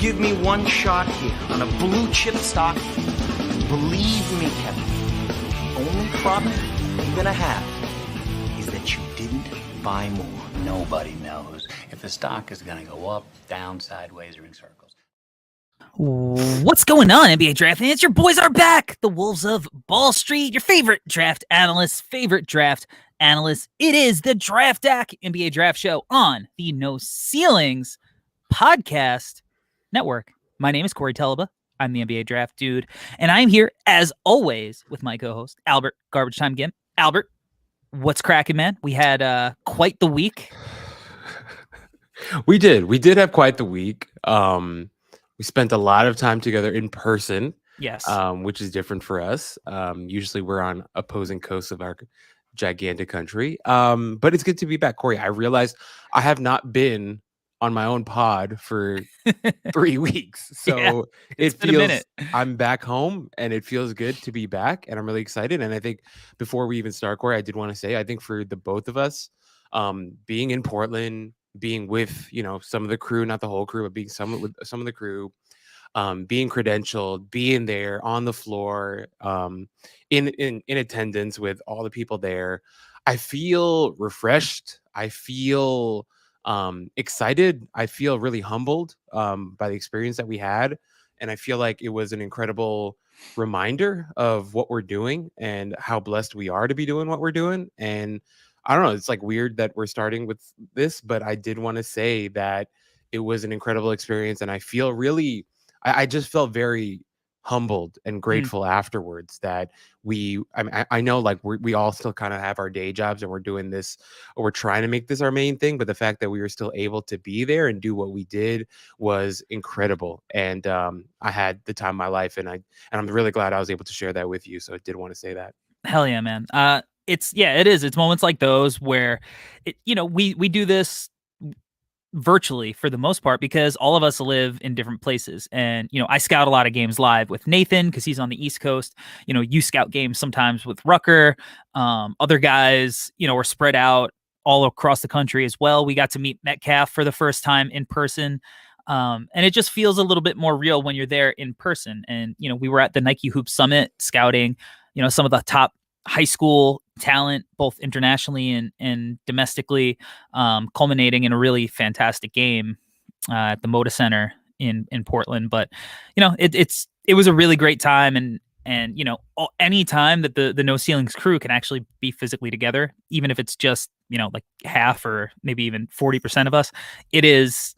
give me one shot here on a blue chip stock, believe me, Kevin, the only problem you're gonna have is that you didn't buy more. Nobody knows if the stock is gonna go up, down, sideways, or in circles. What's going on, NBA Draft fans? Your boys are back! The Wolves of Ball Street, your favorite draft analyst. It is the Draft Deck NBA Draft Show on the No Ceilings Podcast Network. My name is Corey Teleba. I'm the NBA Draft Dude, and I'm here, as always, with my co-host, Albert Garbage Time Gim. Albert, what's cracking, man? We had quite the week. We did have quite the week. We spent a lot of time together in person. Yes. Which is different for us. Usually we're on opposing coasts of our gigantic country. But it's good to be back, Corey. I realized I have not been on my own pod for 3 weeks. So Yeah, it been a feels minute. I'm back home and it feels good to be back. And I'm really excited. And I think before we even start, Corey, I did want to say, I think for the both of us, being in Portland, being with, some of the crew, not the whole crew, but being with some of the crew, being credentialed, being there on the floor, in attendance with all the people there, I feel refreshed. I feel excited. I feel really humbled by the experience that we had. And I feel like it was an incredible reminder of what we're doing and how blessed we are to be doing what we're doing. And I don't know, it's like weird that we're starting with this, but I did want to say that it was an incredible experience. And I feel really, I just felt very humbled and grateful afterwards that I know like we all still kind of have our day jobs and we're doing this, or we're trying to make this our main thing. But the fact that we were still able to be there and do what we did was incredible. And I had the time of my life, and I'm really glad I was able to share that with you. So I did want to say that. Hell yeah, man. It is. It's moments like those where, we do this virtually for the most part because all of us live in different places. And, I scout a lot of games live with Nathan because he's on the East Coast. You scout games sometimes with Rucker. Other guys, are spread out all across the country as well. We got to meet Metcalf for the first time in person. And it just feels a little bit more real when you're there in person. And, we were at the Nike Hoop Summit scouting, some of the top high school talent, both internationally and domestically, culminating in a really fantastic game at the Moda Center in Portland. But it was a really great time, and any time that the No Ceilings crew can actually be physically together, even if it's just like half or maybe even 40% of us, it is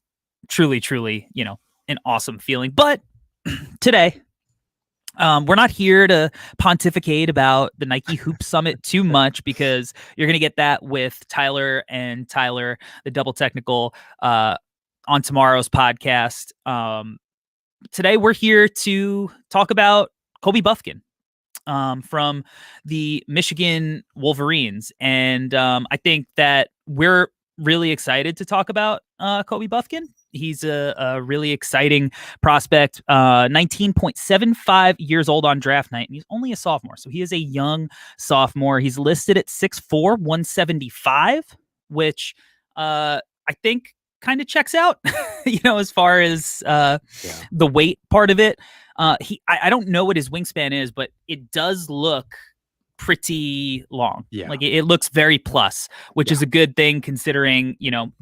truly an awesome feeling. But today, we're not here to pontificate about the Nike Hoop Summit too much because you're going to get that with Tyler, the Double Technical, on tomorrow's podcast. Today, we're here to talk about Kobe Bufkin from the Michigan Wolverines. And I think that we're really excited to talk about Kobe Bufkin. He's a really exciting prospect, 19.75 years old on draft night, and he's only a sophomore. So he is a young sophomore. He's listed at 6'4", 175, which I think kind of checks out, as far as the weight part of it. I don't know what his wingspan is, but it does look pretty long. Like it looks very plus, which is a good thing considering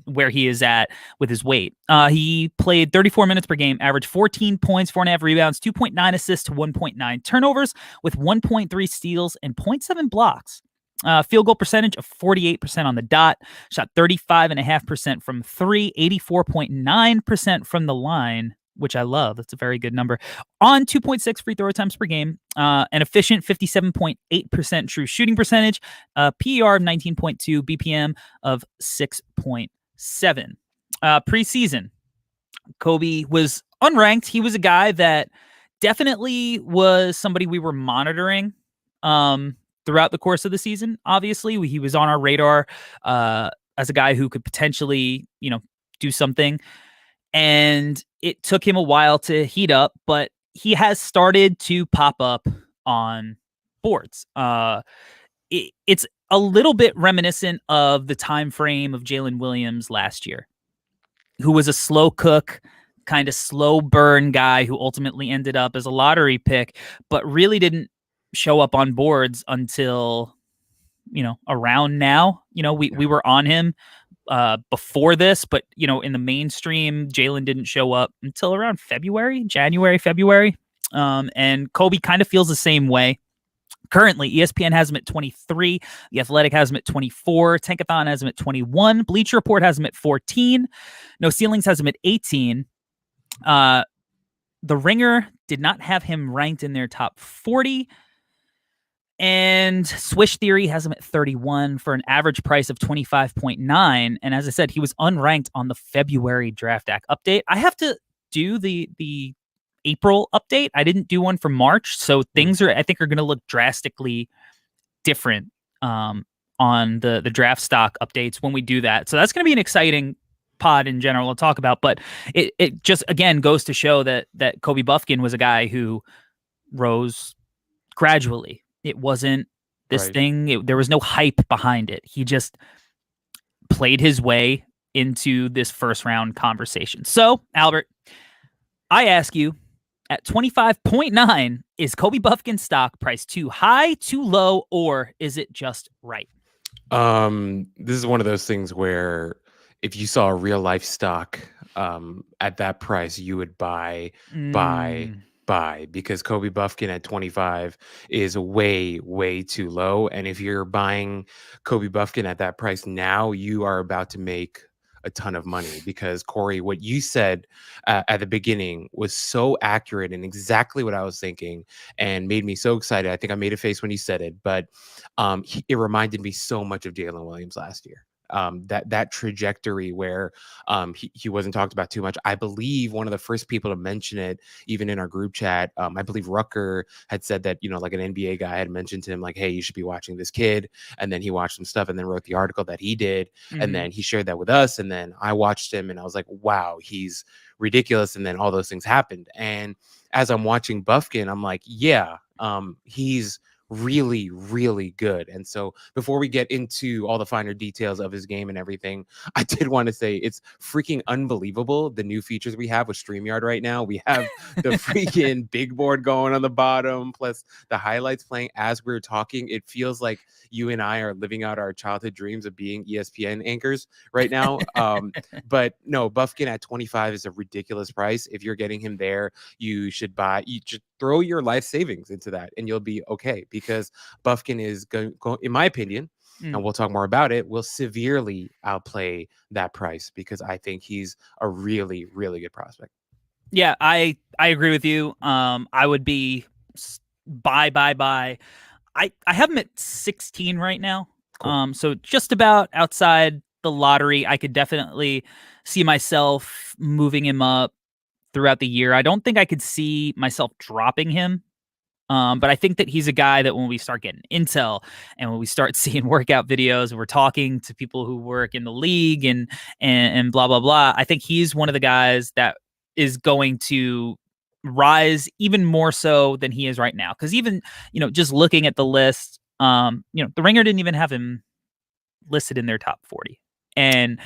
where he is at with his weight. He played 34 minutes per game, averaged 14 points, 4.5 rebounds, 2.9 assists to 1.9 turnovers, with 1.3 steals and 0.7 blocks. Field goal percentage of 48% on the dot, shot 35.5% from three, 84.9% from the line, which I love. That's a very good number. On 2.6 free throw attempts per game, an efficient 57.8% true shooting percentage, PER of 19.2, BPM of 6.7. Preseason, Kobe was unranked. He was a guy that definitely was somebody we were monitoring throughout the course of the season. Obviously, he was on our radar as a guy who could potentially, do something. And it took him a while to heat up, but he has started to pop up on boards. It's a little bit reminiscent of the time frame of Jalen Williams last year, who was a slow cook, kind of slow burn guy who ultimately ended up as a lottery pick, but really didn't show up on boards until, around now. We were on him before this, but in the mainstream, Jalen didn't show up until around January, February. And Kobe kind of feels the same way. Currently, ESPN has him at 23. The Athletic has him at 24. Tankathon has him at 21. Bleacher Report has him at 14. No Ceilings has him at 18. The Ringer did not have him ranked in their top 40. And Swish Theory has him at 31 for an average price of 25.9. And as I said, he was unranked on the February Draft Act update. I have to do the April update. I didn't do one for March, so things I think are going to look drastically different on the draft stock updates when we do that. So that's going to be an exciting pod in general to talk about. But it just again goes to show that Kobe Bufkin was a guy who rose gradually. It wasn't this thing. There was no hype behind it. He just played his way into this first round conversation. So, Albert, I ask you, at 25.9, is Kobe Bufkin stock priced too high, too low, or is it just right? This is one of those things where if you saw a real life stock at that price, you would buy, because Kobe Bufkin at 25 is way, way too low. And if you're buying Kobe Bufkin at that price now, you are about to make a ton of money, because Corey, what you said at the beginning was so accurate and exactly what I was thinking, and made me so excited. I think I made a face when you said it, but it reminded me so much of Jalen Williams last year. That trajectory where he wasn't talked about too much. I believe one of the first people to mention it, even in our group chat, I believe Rucker had said that, like an NBA guy had mentioned to him, like, hey, you should be watching this kid. And then he watched some stuff and then wrote the article that he did. And then he shared that with us. And then I watched him and I was like, wow, he's ridiculous. And then all those things happened. And as I'm watching Bufkin, I'm like, yeah, he's really, really good. And so before we get into all the finer details of his game and everything, I did want to say it's freaking unbelievable, the new features we have with StreamYard right now. We have the freaking big board going on the bottom, plus the highlights playing as we're talking. It feels like you and I are living out our childhood dreams of being ESPN anchors right now. But no, Bufkin at 25 is a ridiculous price. If you're getting him there, you should throw your life savings into that and you'll be okay, because Bufkin is going, in my opinion, and we'll talk more about it, will severely outplay that price, because I think he's a really, really good prospect. Yeah, I agree with you. I would be buy. I have him at 16 right now. Cool. So just about outside the lottery. I could definitely see myself moving him up throughout the year. I don't think I could see myself dropping him. But I think that he's a guy that when we start getting intel and when we start seeing workout videos and we're talking to people who work in the league and blah, blah, blah, I think he's one of the guys that is going to rise even more so than he is right now. Because even, just looking at the list, the Ringer didn't even have him listed in their top 40. And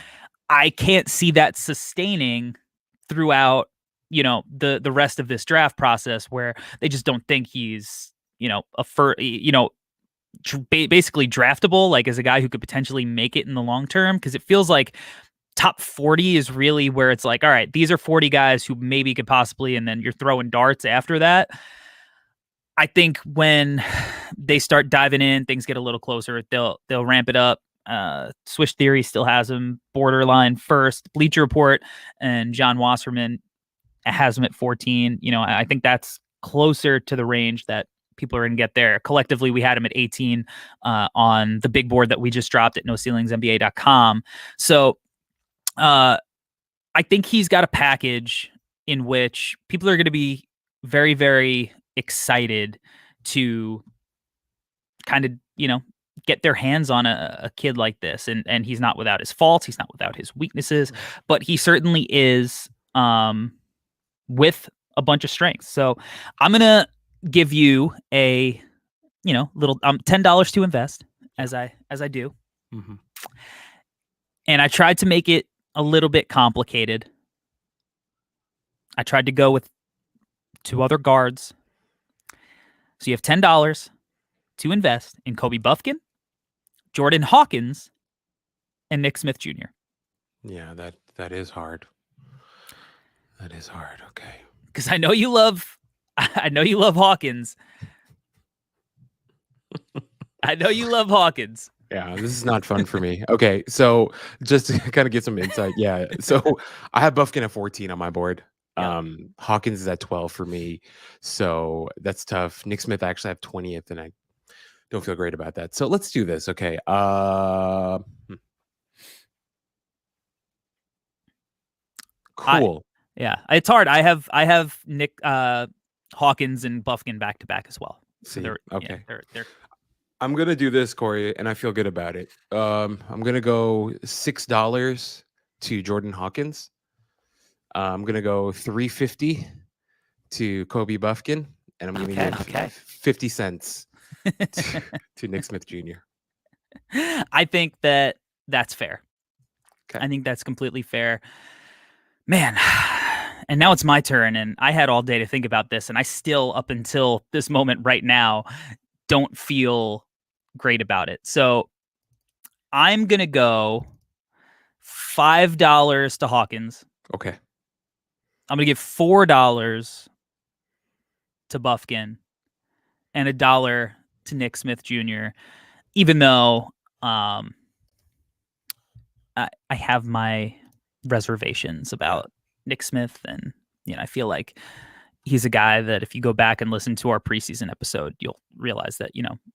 I can't see that sustaining throughout the rest of this draft process, where they just don't think he's basically draftable, like as a guy who could potentially make it in the long term. Because it feels like top 40 is really where it's like, all right, these are 40 guys who maybe could possibly, and then you're throwing darts after that. I think when they start diving in, things get a little closer. They'll ramp it up. Swish Theory still has him borderline first. Bleacher Report and John Wasserman has him at 14. I think that's closer to the range that people are going to get there. Collectively, we had him at 18 on the big board that we just dropped at NoCeilingsNBA.com. So I think he's got a package in which people are going to be very, very excited to kind of, get their hands on a kid like this. And he's not without his faults. He's not without his weaknesses, but he certainly is with a bunch of strengths. So I'm going to give you a, little $10 to invest as I do. Mm-hmm. And I tried to make it a little bit complicated. I tried to go with 2 other guards. So you have $10 to invest in Kobe Bufkin, Jordan Hawkins, and Nick Smith Jr. Yeah, that is hard. That is hard. Okay. Because I know you love Hawkins. I know you love Hawkins. Yeah, this is not fun for me. Okay, so just to kind of get some insight. Yeah, so I have Bufkin at 14 on my board. Yep. Hawkins is at 12 for me, so that's tough. Nick Smith, I actually have 20th, and I don't feel great about that. So let's do this. Okay. Cool. Yeah, it's hard. I have Nick Hawkins and Bufkin back to back as well. So See, okay. They're I'm gonna do this, Corey, and I feel good about it. I'm gonna go $6 to Jordan Hawkins. I'm gonna go $3.50 to Kobe Bufkin, and I'm gonna give 50 cents to Nick Smith Jr. I think that's fair. Okay. I think that's completely fair. Man, and now it's my turn, and I had all day to think about this, and I still, up until this moment right now, don't feel great about it. So I'm going to go $5 to Hawkins. Okay. I'm going to give $4 to Bufkin and $1 to Nick Smith Jr., even though I have my reservations about Nick Smith, and I feel like he's a guy that if you go back and listen to our preseason episode, you'll realize that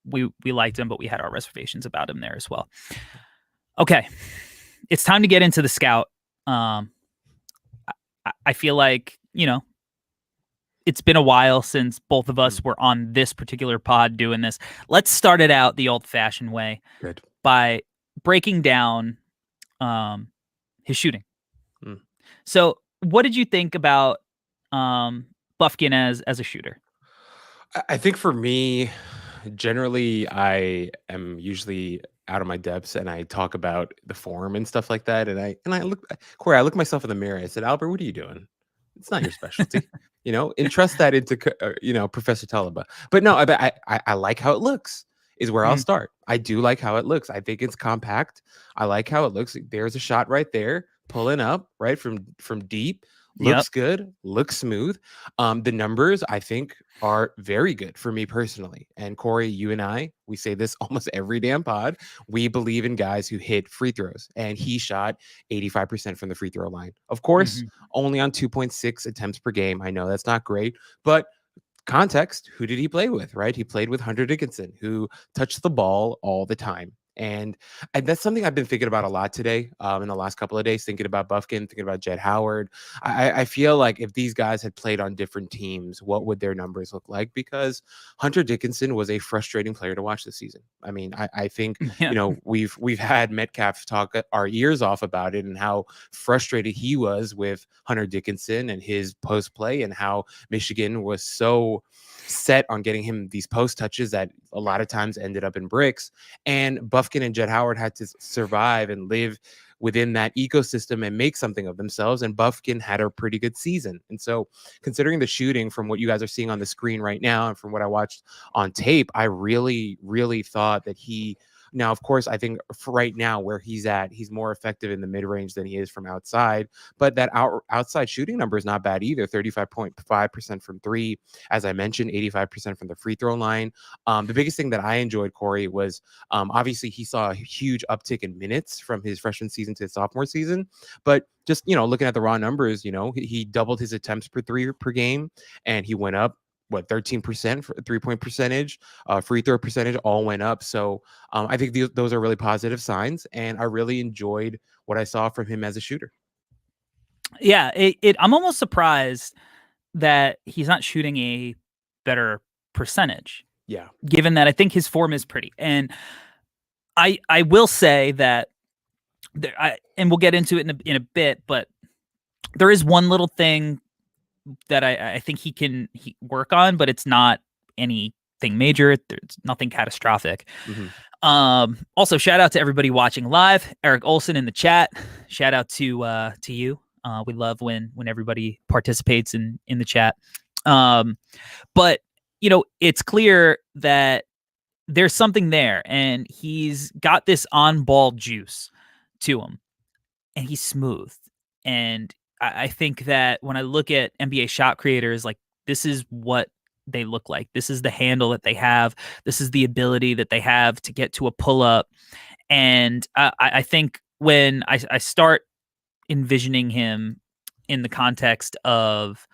we liked him, but we had our reservations about him there as well. Okay, it's time to get into the scout. I feel like it's been a while since both of us were on this particular pod doing this. Let's start it out the old-fashioned way. Good. By breaking down his shooting. So what did you think about Bufkin as a shooter? I think for me, generally, I am usually out of my depths and I talk about the form and stuff like that. And I look, Corey, I look myself in the mirror. I said, Albert, what are you doing? It's not your specialty. Entrust that into Professor Talaba. But no, I like how it looks. Is where I'll start. I do like how it looks. I think it's compact. I like how it looks. There's a shot right there, pulling up right from deep. Looks good. Looks smooth. The numbers I think are very good for me personally. And Corey, you and I, we say this almost every damn pod. We believe in guys who hit free throws, and he shot 85% from the free throw line. Of course, only on 2.6 attempts per game. I know that's not great, but context, who did he play with, right? He played with Hunter Dickinson, who touched the ball all the time. And that's something I've been thinking about a lot today, in the last couple of days, thinking about Bufkin, thinking about Jett Howard. I feel like if these guys had played on different teams, what would their numbers look like? Because Hunter Dickinson was a frustrating player to watch this season. I mean, I think, we've had Metcalf talk our ears off about it and how frustrated he was with Hunter Dickinson and his post play, and how Michigan was so set on getting him these post touches that a lot of times ended up in bricks. And Bufkin and Jett Howard had to survive and live within that ecosystem and make something of themselves. And Bufkin had a pretty good season. And so considering the shooting from what you guys are seeing on the screen right now and from what I watched on tape, I really, really thought that now, of course, I think for right now where he's at, he's more effective in the mid-range than he is from outside. But that outside shooting number is not bad either. 35.5% from three. As I mentioned, 85% from the free throw line. The biggest thing that I enjoyed, Corey, was obviously he saw a huge uptick in minutes from his freshman season to his sophomore season. But just, looking at the raw numbers, he doubled his attempts per three per game, and he went up 13% for 3-point percentage, free throw percentage all went up. So I think those are really positive signs, and I really enjoyed what I saw from him as a shooter. Yeah, I'm almost surprised that he's not shooting a better percentage. Yeah, given that I think his form is pretty, and I will say that and we'll get into it in a bit, but there is one little thing that I think he can work on, but it's not anything major. There's nothing catastrophic. Also, shout out to everybody watching live. Eric Olson in the chat. Shout out to you. We love when everybody participates in the chat. But it's clear that there's something there, and he's got this on-ball juice to him, and he's smooth. And I think that when I look at NBA shot creators, like, this is what they look like. This is the handle that they have. This is the ability that they have to get to a pull-up. And I think when I start envisioning him in the context of,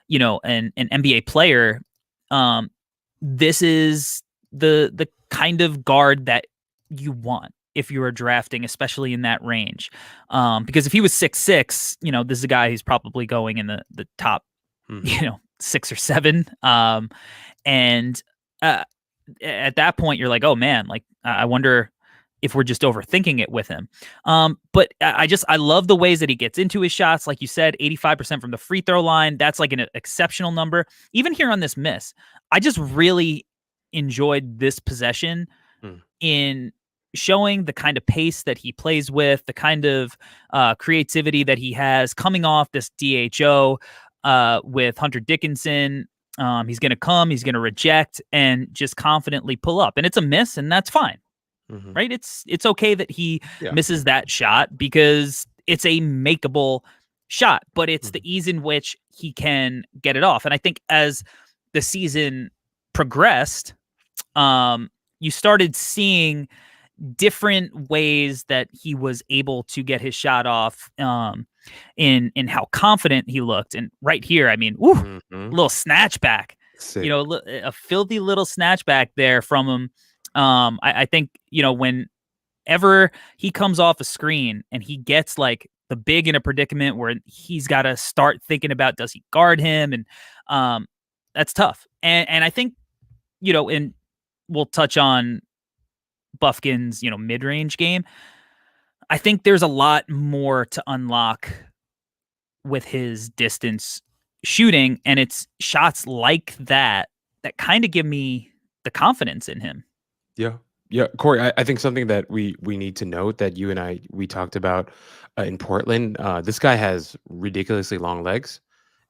an NBA player, this is the kind of guard that you want if you are drafting, especially in that range. Because if he was 6'6", this is a guy who's probably going in the top, 6 or 7. And at that point, you're like, oh man, like, I wonder if we're just overthinking it with him. But I love the ways that he gets into his shots. Like you said, 85% from the free throw line. That's like an exceptional number. Even here on this miss, I just really enjoyed this possession in showing the kind of pace that he plays with, the kind of creativity that he has coming off this DHO with Hunter Dickinson. He's going to come, he's going to reject, and just confidently pull up. And it's a miss, and that's fine. Right? It's okay that he misses that shot, because it's a makeable shot, but it's the ease in which he can get it off. And I think as the season progressed, you started seeing different ways that he was able to get his shot off, in how confident he looked. And right here, I mean, little snatch back, a filthy little snatch back there from him. I think, whenever he comes off a screen and he gets like the big in a predicament where he's got to start thinking about, does he guard him? And that's tough. And I think, and we'll touch on Bufkin's, mid-range game. I think there's a lot more to unlock with his distance shooting, and it's shots like that kind of give me the confidence in him. Yeah, Corey, I think something that we need to note that you and we talked about in Portland. This guy has ridiculously long legs.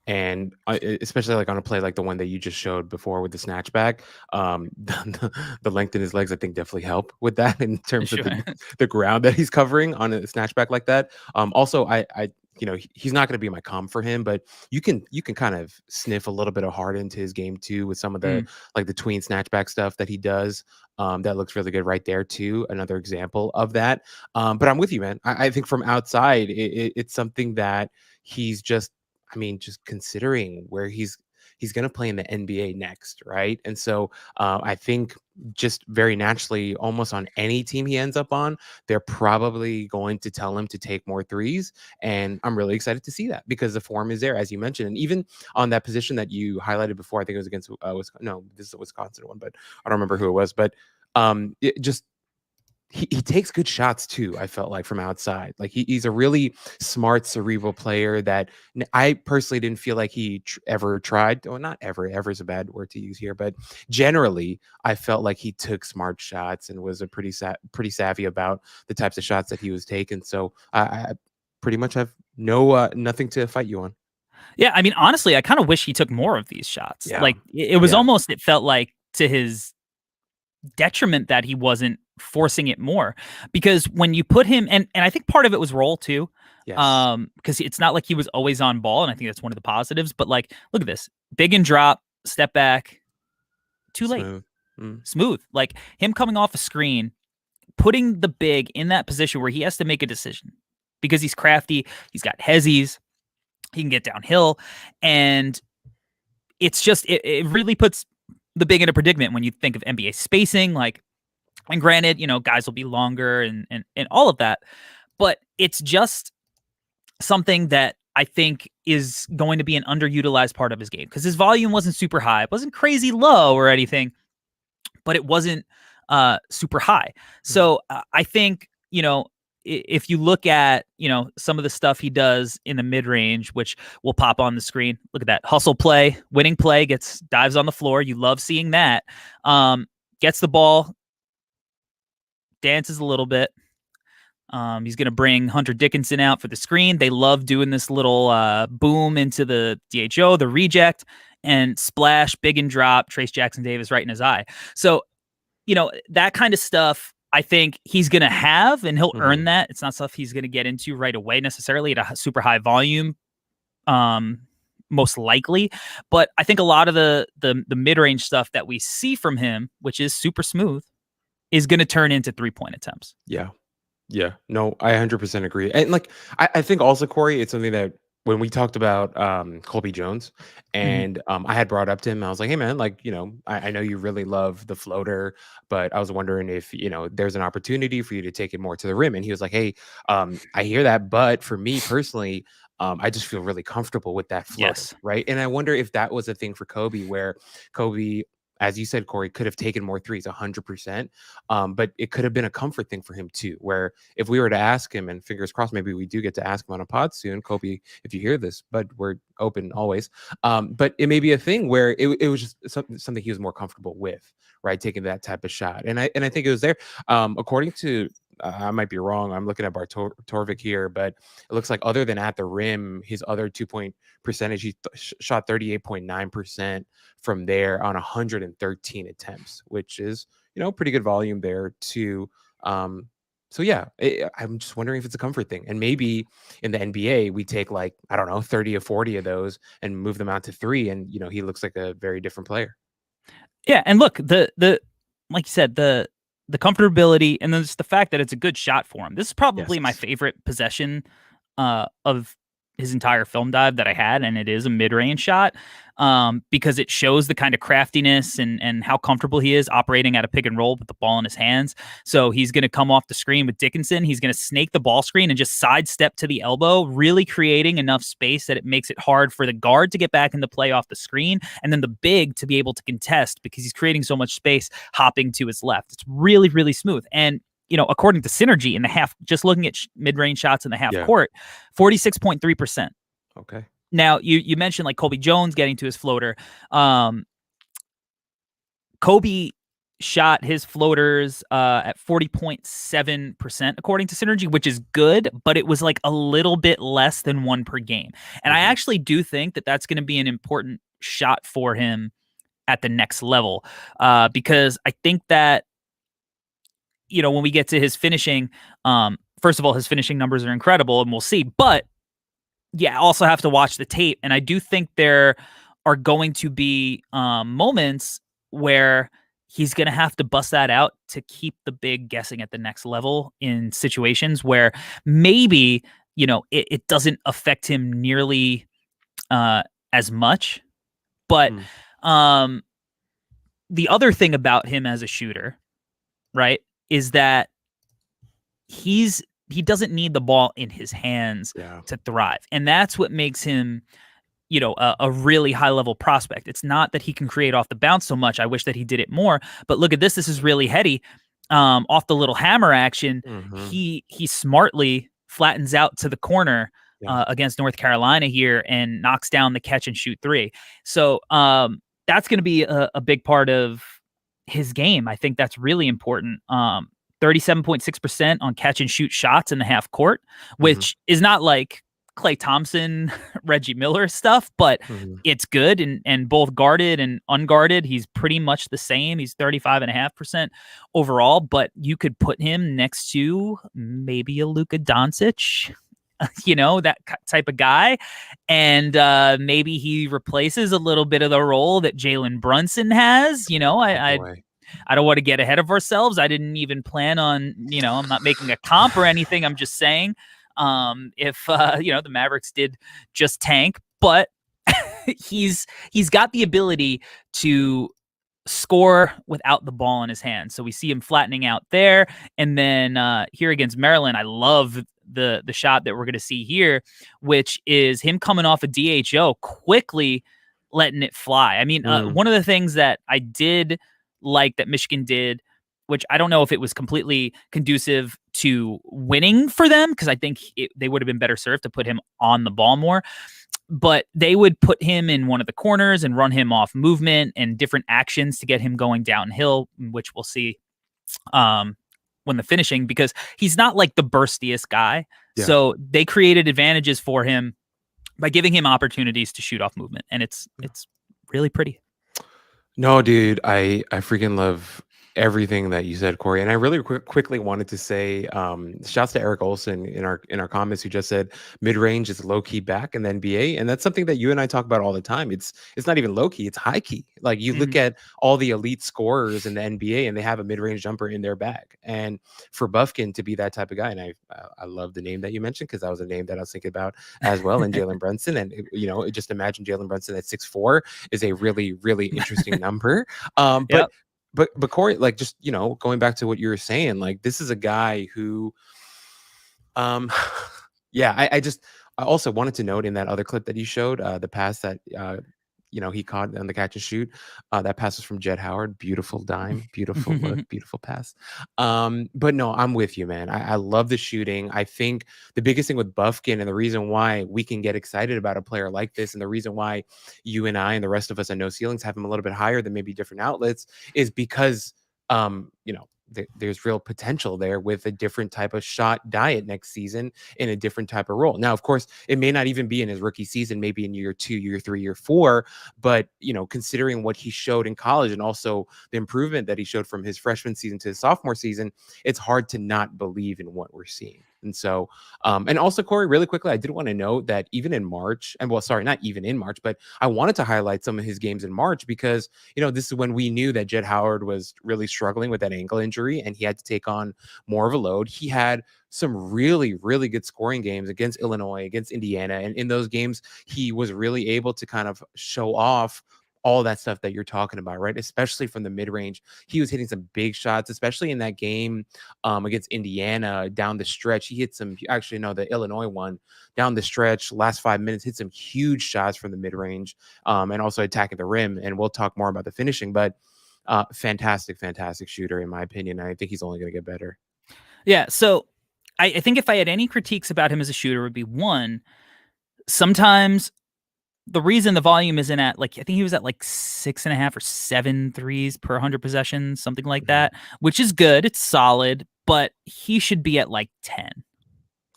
And especially like on a play like the one that you just showed before with the snatchback, the length in his legs, I think, definitely help with that in terms of the ground that he's covering on a snatchback like that. Also, he's not going to be my comp for him, but you can kind of sniff a little bit of heart into his game too with some of the like the tween snatchback stuff that he does. That looks really good right there too. Another example of that. But I'm with you, man. I think from outside, it's something that he's just considering where he's going to play in the NBA next, right? And so I think just very naturally, almost on any team he ends up on, they're probably going to tell him to take more threes. And I'm really excited to see that because the form is there, as you mentioned. And even on that position that you highlighted before, I think it was against this is a Wisconsin one, but I don't remember who it was. But it just he takes good shots too. I felt like from outside, like he's a really smart, cerebral player that I personally didn't feel like he ever tried. Well, not ever. Ever is a bad word to use here, but generally, I felt like he took smart shots and was a pretty savvy about the types of shots that he was taking. So I pretty much have nothing to fight you on. Yeah, I mean, honestly, I kind of wish he took more of these shots. Yeah. Like it was almost, it felt like to his detriment that he wasn't forcing it more, because when you put him and I think part of it was roll too. Yes. Because it's not like he was always on ball, and I think that's one of the positives. But like, look at this: big and drop, step back, too late, smooth. Like him coming off a screen, putting the big in that position where he has to make a decision because he's crafty. He's got hezzies. He can get downhill, and it's just it really puts the big in a predicament when you think of NBA spacing. Like, and granted, guys will be longer and all of that, but it's just something that I think is going to be an underutilized part of his game because his volume wasn't super high. It wasn't crazy low or anything, but it wasn't super high. So I think, if you look at, some of the stuff he does in the mid-range, which will pop on the screen, look at that hustle play, winning play, dives on the floor. You love seeing that. Gets the ball, dances a little bit, He's going to bring Hunter Dickinson out for the screen. They love doing this little boom into the DHO, the reject, and splash, big and drop, Trace Jackson Davis right in his eye. So, that kind of stuff I think he's going to have, and he'll earn that. It's not stuff he's going to get into right away necessarily at a super high volume, most likely. But I think a lot of the mid-range stuff that we see from him, which is super smooth, is going to turn into 3-point attempts. Yeah. Yeah. No, I 100% agree. And like, I think also, Corey, it's something that when we talked about Colby Jones and I had brought up to him, I was like, hey, man, like, I know you really love the floater, but I was wondering if, there's an opportunity for you to take it more to the rim. And he was like, hey, I hear that. But for me personally, I just feel really comfortable with that floater. Yes. Right. And I wonder if that was a thing for Kobe, where Kobe, as you said, Corey, could have taken more threes 100%. But it could have been a comfort thing for him too, where if we were to ask him, and fingers crossed, maybe we do get to ask him on a pod soon, Kobe, if you hear this, but we're open always. But it may be a thing where it was just something he was more comfortable with, right? Taking that type of shot. And I think it was there. According to, I might be wrong, I'm looking at Torvik here, but it looks like other than at the rim, his other 2-point percentage, he shot 38.9% from there on 113 attempts, which is, pretty good volume there too. So yeah, I'm just wondering if it's a comfort thing. And maybe in the NBA, we take like, I don't know, 30 or 40 of those and move them out to 3. And, he looks like a very different player. Yeah. And look, the like you said, the comfortability, and then just the fact that it's a good shot for him. This is probably my favorite possession of his entire film dive that I had, and it is a mid-range shot because it shows the kind of craftiness and how comfortable he is operating at a pick and roll with the ball in his hands. So he's going to come off the screen with Dickinson. He's going to snake the ball screen and just sidestep to the elbow, really creating enough space that it makes it hard for the guard to get back into play off the screen, and then the big to be able to contest because he's creating so much space hopping to his left. It's really, really smooth. And according to Synergy in the half, just looking at mid-range shots in the half court, 46.3%. Okay. Now, you mentioned like Kobe Jones getting to his floater. Kobe shot his floaters at 40.7% according to Synergy, which is good, but it was like a little bit less than 1 per game. And I actually do think that that's going to be an important shot for him at the next level because I think that when we get to his finishing, first of all, his finishing numbers are incredible, and we'll see. But yeah, also have to watch the tape, and I do think there are going to be moments where he's going to have to bust that out to keep the big guessing at the next level in situations where maybe it doesn't affect him nearly as much. But the other thing about him as a shooter, right, is that he doesn't need the ball in his hands to thrive. And that's what makes him, a really high level prospect. It's not that he can create off the bounce so much. I wish that he did it more, but look at this. This is really heady. Off the little hammer action. He smartly flattens out to the corner against North Carolina here and knocks down the catch and shoot 3. So that's going to be a big part of his game. I think that's really important. 37.6% on catch and shoot shots in the half court, which is not like Klay Thompson, Reggie Miller stuff, but it's good. And both guarded and unguarded, he's pretty much the same. He's 35.5% overall, but you could put him next to maybe a Luka Doncic, that type of guy. And maybe he replaces a little bit of the role that Jalen Brunson has. I don't want to get ahead of ourselves. I didn't even plan on, I'm not making a comp or anything. I'm just saying if, the Mavericks did just tank, but he's got the ability to score without the ball in his hands. So we see him flattening out there. And then here against Maryland, I love the shot that we're going to see here, which is him coming off a DHO, quickly letting it fly. I mean, one of the things that I did like that Michigan did, which I don't know if it was completely conducive to winning for them, because I think they would have been better served to put him on the ball more, but they would put him in one of the corners and run him off movement and different actions to get him going downhill, which we'll see when the finishing, because he's not like the burstiest guy. Yeah. So they created advantages for him by giving him opportunities to shoot off movement, and it's really pretty. No, dude, I freaking love everything that you said, Corey. And I really quickly wanted to say, shouts to Eric Olson in our comments who just said mid range is low key back in the NBA, and that's something that you and I talk about all the time. It's not even low key; it's high key. Like you look at all the elite scorers in the NBA, and they have a mid range jumper in their bag. And for Bufkin to be that type of guy, and I love the name that you mentioned because that was a name that I was thinking about as well. And Jalen Brunson, and just imagine Jalen Brunson at 6'4" is a really really interesting number. Yep. But Corey, like, just going back to what you were saying, like, this is a guy who yeah, I also wanted to note in that other clip that you showed, the pass that he caught on the catch and shoot. That pass was from Jett Howard. Beautiful dime, beautiful look, beautiful pass. But no, I'm with you, man. I love the shooting. I think the biggest thing with Bufkin, and the reason why we can get excited about a player like this, and the reason why you and I and the rest of us at No Ceilings have him a little bit higher than maybe different outlets, is because there's real potential there with a different type of shot diet next season in a different type of role. Now, of course, it may not even be in his rookie season, maybe in year 2, year 3, year 4, but considering what he showed in college and also the improvement that he showed from his freshman season to his sophomore season, it's hard to not believe in what we're seeing. And so, and also, Corey, really quickly, I did want to note that even in March, and well, sorry, not even in March, but I wanted to highlight some of his games in March because, this is when we knew that Jett Howard was really struggling with that ankle injury and he had to take on more of a load. He had some really, really good scoring games against Illinois, against Indiana. And in those games, he was really able to kind of show off all that stuff that you're talking about, right? Especially from the mid-range. He was hitting some big shots, especially in that game against Indiana down the stretch. He hit some, actually, no, the Illinois one down the stretch, last 5 minutes, hit some huge shots from the mid-range and also attacking the rim. And we'll talk more about the finishing, but fantastic shooter, in my opinion. I think he's only going to get better. Yeah. So I think if I had any critiques about him as a shooter, would be one, sometimes the reason the volume isn't at, like, I think he was at like 6.5 or 7 threes per 100 possessions, something like that, which is good. It's solid, but he should be at like 10.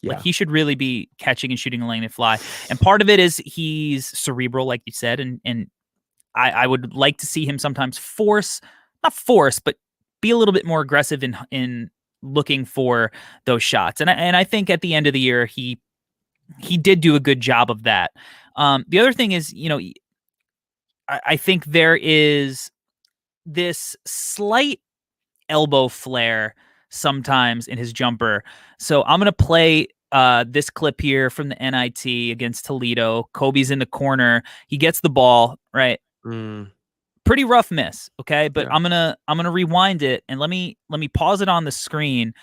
Yeah. Like, he should really be catching and shooting a lane and fly. And part of it is he's cerebral, like you said, and I would like to see him sometimes not force, but be a little bit more aggressive in looking for those shots. And I think at the end of the year, he did do a good job of that. The other thing is, I think there is this slight elbow flare sometimes in his jumper. So I'm going to play this clip here from the NIT against Toledo. Kobe's in the corner. He gets the ball, right? Pretty rough miss, okay? But yeah. I'm gonna rewind it and let me pause it on the screen.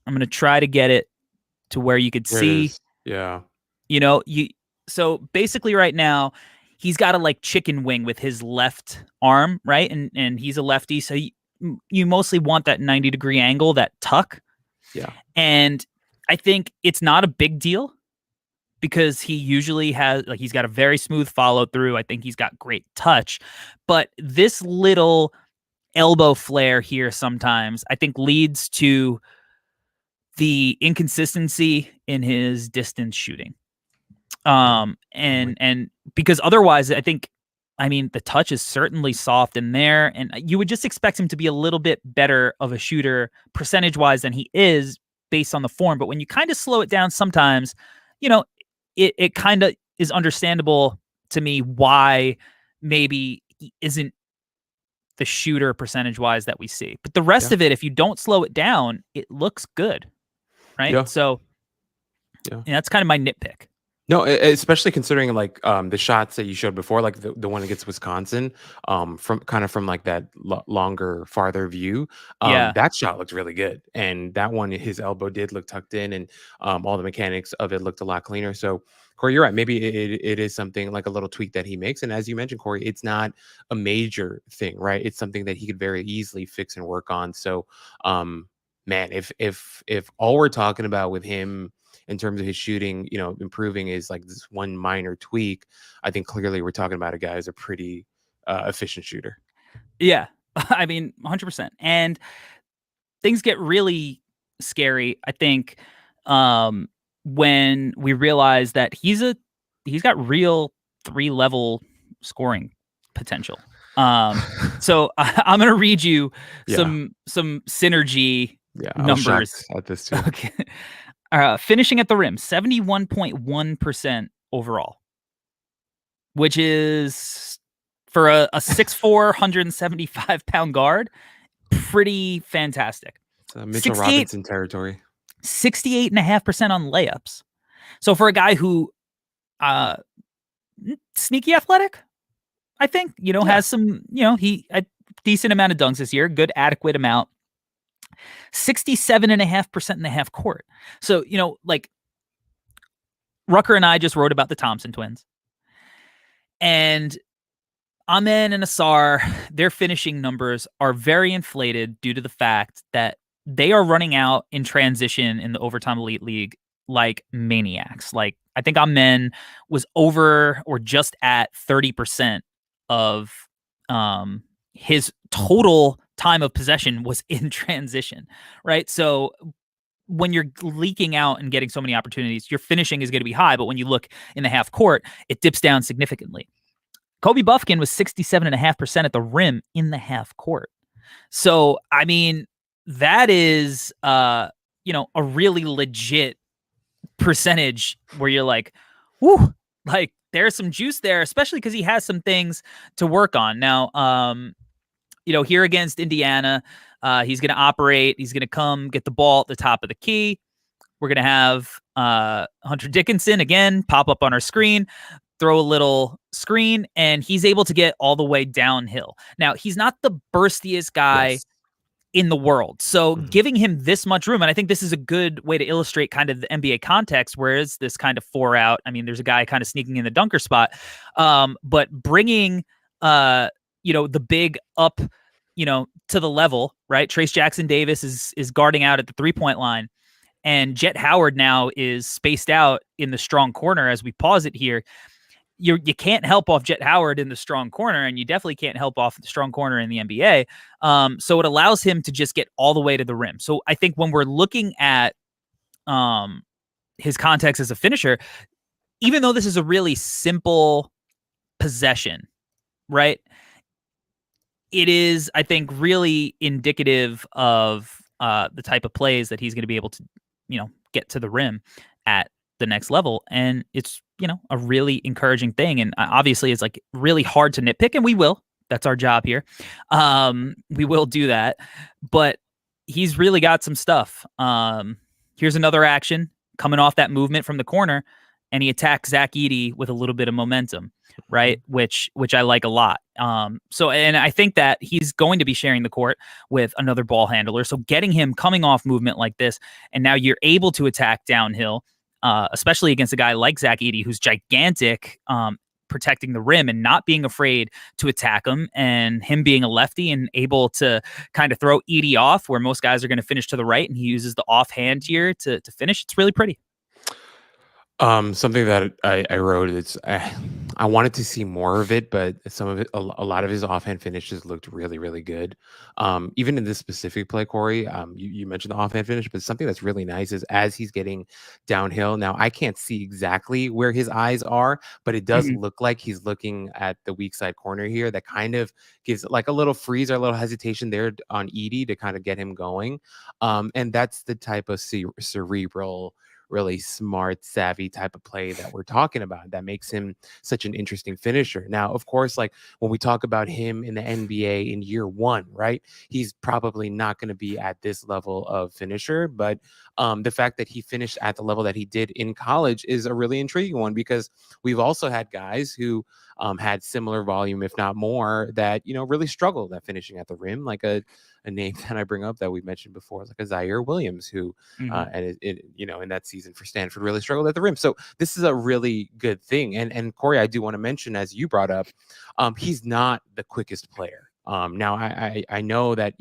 I'm gonna try to get it to where you could see. Yeah. So basically right now he's got a like chicken wing with his left arm, right? And he's a lefty, so you mostly want that 90-degree angle, that tuck. Yeah. And I think it's not a big deal because he usually has, like, he's got a very smooth follow through. I think he's got great touch, but this little elbow flare here sometimes I think leads to the inconsistency in his distance shooting. And because otherwise the touch is certainly soft in there, and you would just expect him to be a little bit better of a shooter percentage wise than he is based on the form. But when you kind of slow it down sometimes, it kind of is understandable to me why maybe he isn't the shooter percentage wise that we see. But the rest of it, if you don't slow it down, it looks good. Right. Yeah. So that's kind of my nitpick. No, especially considering like the shots that you showed before, like the one against Wisconsin, from like that longer, farther view. That shot looked really good, and that one, his elbow did look tucked in, and all the mechanics of it looked a lot cleaner. So, Corey, you're right. Maybe it is something like a little tweak that he makes, and as you mentioned, Corey, it's not a major thing, right? It's something that he could very easily fix and work on. So, man, if all we're talking about with him in terms of his shooting, improving is like this one minor tweak, I think clearly we're talking about a guy who's a pretty efficient shooter. Yeah. I mean, 100%. And things get really scary, I think, when we realize that he's got real 3-level scoring potential. So I'm gonna read you Yeah. some synergy Yeah. I was numbers. shocked at this too. Okay. Finishing at the rim, 71.1% overall, which is for a 6'4", 175-pound guard, pretty fantastic. It's Mitchell 68, Robinson territory. 68.5% on layups. So for a guy who sneaky athletic, I think, Yeah. has some, he a decent amount of dunks this year, good adequate amount. 67.5% in the half court. So, like Rucker and I just wrote about the Thompson twins. And Amen and Asar, their finishing numbers are very inflated due to the fact that they are running out in transition in the Overtime Elite League like maniacs. Like, I think Amen was over or just at 30% of his total time of possession was in transition, right? So when you're leaking out and getting so many opportunities, your finishing is going to be high. But when you look in the half court, it dips down significantly. Kobe Bufkin was 67.5% at the rim in the half court. So, I mean, that is, a really legit percentage where you're like, whoo, like there's some juice there, especially because he has some things to work on. Now, here against Indiana, he's going to operate. He's going to come get the ball at the top of the key. We're going to have Hunter Dickinson again pop up on our screen, throw a little screen, and he's able to get all the way downhill. Now, he's not the burstiest guy in the world. So giving him this much room, and I think this is a good way to illustrate kind of the NBA context, where is this kind of 4 out. I mean, there's a guy kind of sneaking in the dunker spot, but bringing, the big up, to the level, right? Trace Jackson Davis is guarding out at the 3-point line. And Jet Howard now is spaced out in the strong corner. As we pause it here, you can't help off Jet Howard in the strong corner, and you definitely can't help off the strong corner in the NBA. So it allows him to just get all the way to the rim. So I think when we're looking at his context as a finisher, even though this is a really simple possession, right? It is, I think, really indicative of the type of plays that he's going to be able to, get to the rim at the next level. And it's, a really encouraging thing. And obviously it's like really hard to nitpick, and we will. That's our job here. We will do that. But he's really got some stuff. Here's another action coming off that movement from the corner, and he attacks Zach Edey with a little bit of momentum, right? Which I like a lot. And I think that he's going to be sharing the court with another ball handler. So getting him coming off movement like this, and now you're able to attack downhill, especially against a guy like Zach Edey, who's gigantic, protecting the rim and not being afraid to attack him, and him being a lefty and able to kind of throw Edey off where most guys are going to finish to the right, and he uses the offhand here to finish. It's really pretty. Something that I wrote, I wanted to see more of it, but some of it, a lot of his offhand finishes looked really, really good. Even in this specific play, Corey, you mentioned the offhand finish, but something that's really nice is as he's getting downhill. Now, I can't see exactly where his eyes are, but it does look like he's looking at the weak side corner here. That kind of gives like a little freeze or a little hesitation there on Edey to kind of get him going. And that's the type of cerebral, really smart, savvy type of play that we're talking about that makes him such an interesting finisher. Now, of course, like when we talk about him in the NBA in year 1, right? He's probably not going to be at this level of finisher, but the fact that he finished at the level that he did in college is a really intriguing one, because we've also had guys who had similar volume, if not more, that, really struggled at finishing at the rim, like a name that I bring up that we mentioned before, like a Zaire Williams, who, and in that season for Stanford really struggled at the rim. So this is a really good thing. And Corey, I do want to mention, as you brought up, he's not the quickest player. Now I know that,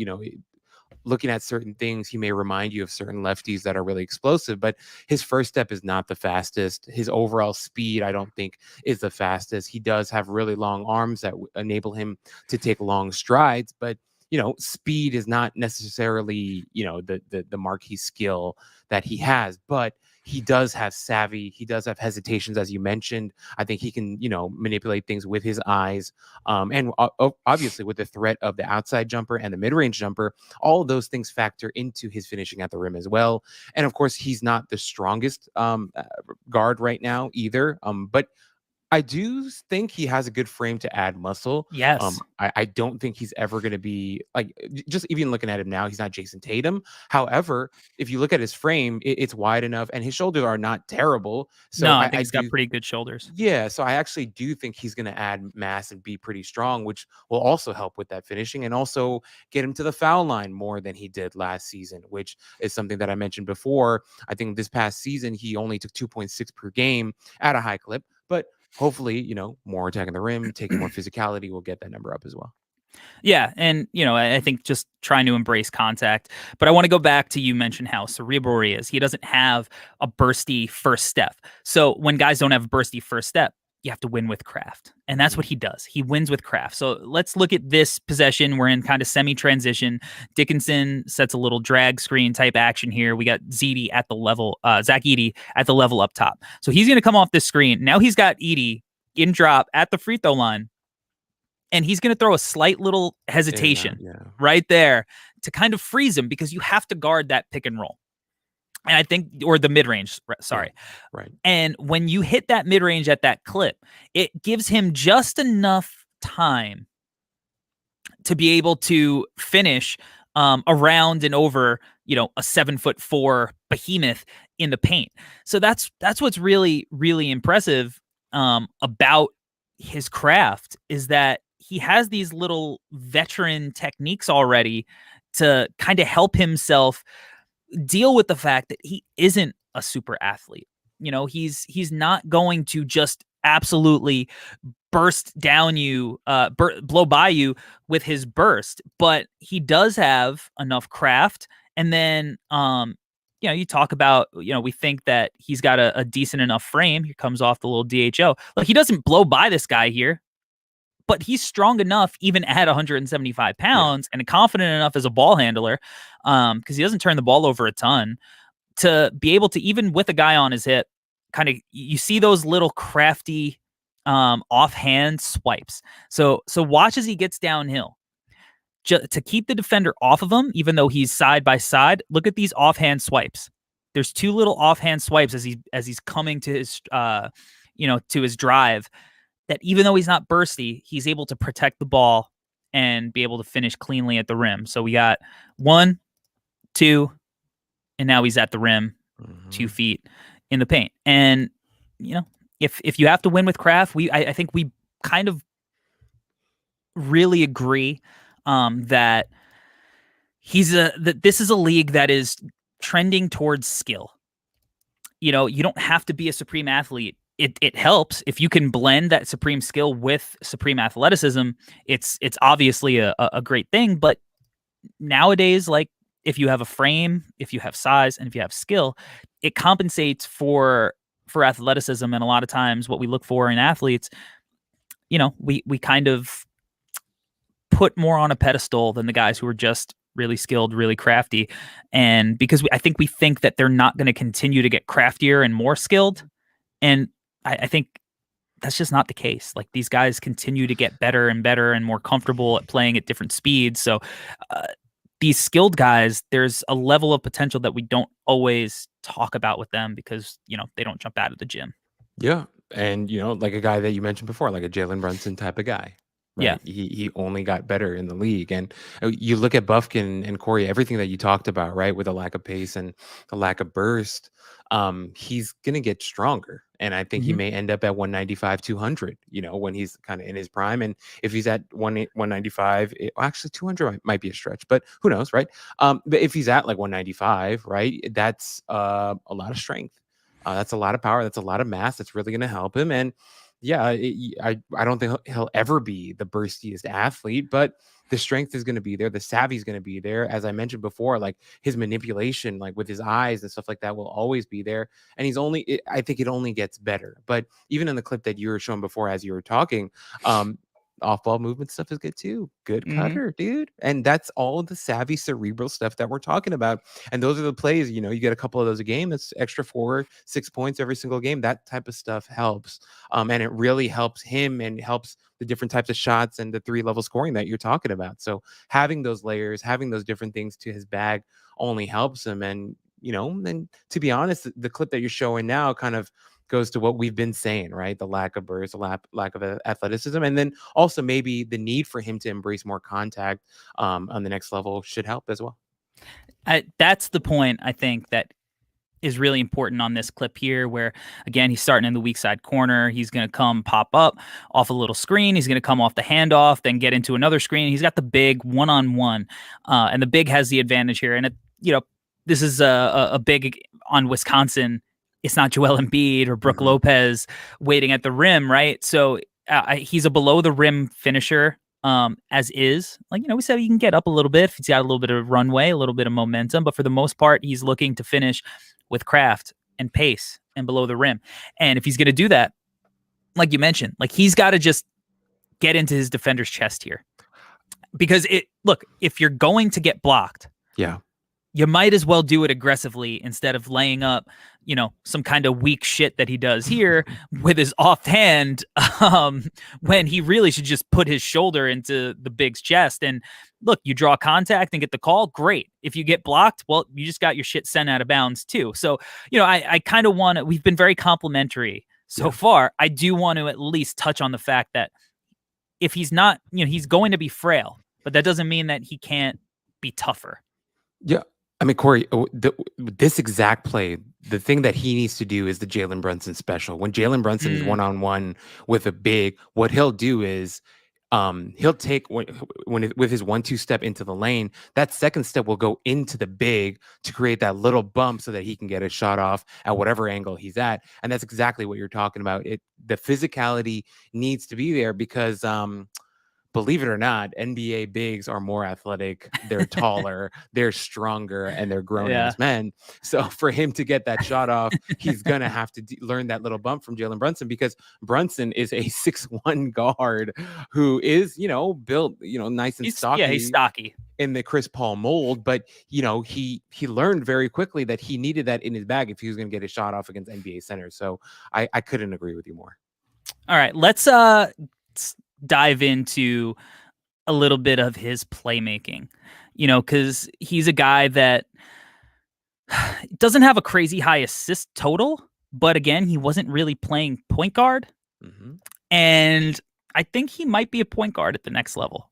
looking at certain things, he may remind you of certain lefties that are really explosive, but his first step is not the fastest. His overall speed, I don't think, is the fastest. He does have really long arms that enable him to take long strides, but speed is not necessarily, the marquee skill that he has, but he does have savvy. He does have hesitations, as you mentioned. I think he can, manipulate things with his eyes. And obviously with the threat of the outside jumper and the mid-range jumper, all of those things factor into his finishing at the rim as well. And of course, he's not the strongest guard right now either. But I do think he has a good frame to add muscle. Yes. I don't think he's ever going to be like, just even looking at him now, he's not Jason Tatum. However, if you look at his frame, it's wide enough and his shoulders are not terrible. So No, I think I he's got do. pretty good shoulders. Yeah, so I actually do think he's going to add mass and be pretty strong, which will also help with that finishing and also get him to the foul line more than he did last season, which is something that I mentioned before. I think this past season, he only took 2.6 per game at a high clip, but hopefully, more attacking the rim, taking more physicality will get that number up as well. Yeah, and I think just trying to embrace contact. But I want to go back to, you mentioned how cerebral he is. He doesn't have a bursty first step. So when guys don't have a bursty first step, you have to win with craft. And that's what he does. He wins with craft. So let's look at this possession. We're in kind of semi-transition. Dickinson sets a little drag screen type action here. We got Zach at the level up top. So he's going to come off this screen. Now he's got Edey in drop at the free throw line. And he's going to throw a slight little hesitation right there to kind of freeze him, because you have to guard that pick and roll. And I think, or the mid-range, sorry. Right. And when you hit that mid-range at that clip, it gives him just enough time to be able to finish around and over, a 7'4" behemoth in the paint. So that's what's really, really impressive about his craft, is that he has these little veteran techniques already to kind of help himself deal with the fact that he isn't a super athlete. He's not going to just absolutely burst down you, blow by you with his burst, but he does have enough craft. And then, you talk about, we think that he's got a decent enough frame. Here comes off the little DHO. Look, he doesn't blow by this guy here, but he's strong enough, even at 175 pounds, and confident enough as a ball handler, because he doesn't turn the ball over a ton, to be able to, even with a guy on his hip, kind of, you see those little crafty offhand swipes. So watch as he gets downhill. To keep the defender off of him, even though he's side by side, look at these offhand swipes. There's two little offhand swipes as he's coming to his to his drive, that even though he's not bursty, he's able to protect the ball and be able to finish cleanly at the rim. So we got 1, 2, and now he's at the rim, 2 feet in the paint. And, if you have to win with craft, I think we kind of really agree that that this is a league that is trending towards skill. You don't have to be a supreme athlete. It helps if you can blend that supreme skill with supreme athleticism. It's obviously a great thing. But nowadays, like, if you have a frame, if you have size, and if you have skill, it compensates for athleticism. And a lot of times what we look for in athletes, we kind of put more on a pedestal than the guys who are just really skilled, really crafty. And because I think we think that they're not going to continue to get craftier and more skilled. And I think that's just not the case. Like, these guys continue to get better and better and more comfortable at playing at different speeds. So these skilled guys, there's a level of potential that we don't always talk about with them, because, they don't jump out of the gym. Yeah. And, like a guy that you mentioned before, like a Jalen Brunson type of guy. Right? Yeah. He only got better in the league. And you look at Bufkin and Corey, everything that you talked about, right, with a lack of pace and a lack of burst, he's going to get stronger. And I think he may end up at 195, 200, when he's kind of in his prime. And if he's at 195, actually 200 might be a stretch, but who knows, right? But if he's at like 195, right, that's a lot of strength. That's a lot of power. That's a lot of mass. That's really going to help him. And yeah, I don't think he'll ever be the burstiest athlete, but the strength is going to be there. The savvy is going to be there. As I mentioned before, like his manipulation, like with his eyes and stuff like that, will always be there. And I think it only gets better. But even in the clip that you were showing before, as you were talking, off-ball movement stuff is good too. Good Mhm. cutter, dude. And that's all the savvy cerebral stuff that we're talking about. And those are the plays, you get a couple of those a game. That's extra 4-6 points every single game. That type of stuff helps. And it really helps him and helps the different types of shots and the 3-level scoring that you're talking about. So having those layers, having those different things to his bag only helps him. And, and to be honest, the clip that you're showing now kind of goes to what we've been saying, right? The lack of burst, the lack of athleticism, and then also maybe the need for him to embrace more contact on the next level should help as well. That's the point, I think, that is really important on this clip here, where again he's starting in the weak side corner. He's going to come pop up off a little screen. He's going to come off the handoff, then get into another screen. He's got the big one-on-one, and the big has the advantage here. And this is a big on Wisconsin. It's not Joel Embiid or Brooke Lopez waiting at the rim, right? So he's a below the rim finisher. As is, we said he can get up a little bit if he's got a little bit of runway, a little bit of momentum, but for the most part, he's looking to finish with craft and pace and below the rim. And if he's going to do that, like you mentioned, he's got to just get into his defender's chest here, because if you're going to get blocked, you might as well do it aggressively instead of laying up, some kind of weak shit that he does here with his offhand, when he really should just put his shoulder into the big's chest. And look, you draw contact and get the call, great. If you get blocked, well, you just got your shit sent out of bounds too. So, I kind of want to, we've been very complimentary so far. I do want to at least touch on the fact that if he's not, he's going to be frail, but that doesn't mean that he can't be tougher. Yeah. I mean, Corey, this exact play, the thing that he needs to do is the Jalen Brunson special. When Jalen Brunson is one-on-one with a big, what he'll do is he'll take with his 1-2 step into the lane, that second step will go into the big to create that little bump so that he can get a shot off at whatever angle he's at. And that's exactly what you're talking about. The physicality needs to be there because believe it or not, NBA bigs are more athletic. They're taller, they're stronger, and they're grown-ass men. So for him to get that shot off, he's going to have to learn that little bump from Jalen Brunson, because Brunson is a 6'1" guard who is, built, nice and stocky. Yeah, he's stocky. In the Chris Paul mold, but he learned very quickly that he needed that in his bag if he was going to get a shot off against NBA centers. So I couldn't agree with you more. All right, let's dive into a little bit of his playmaking, because he's a guy that doesn't have a crazy high assist total, but again, he wasn't really playing point guard. And I think he might be a point guard at the next level.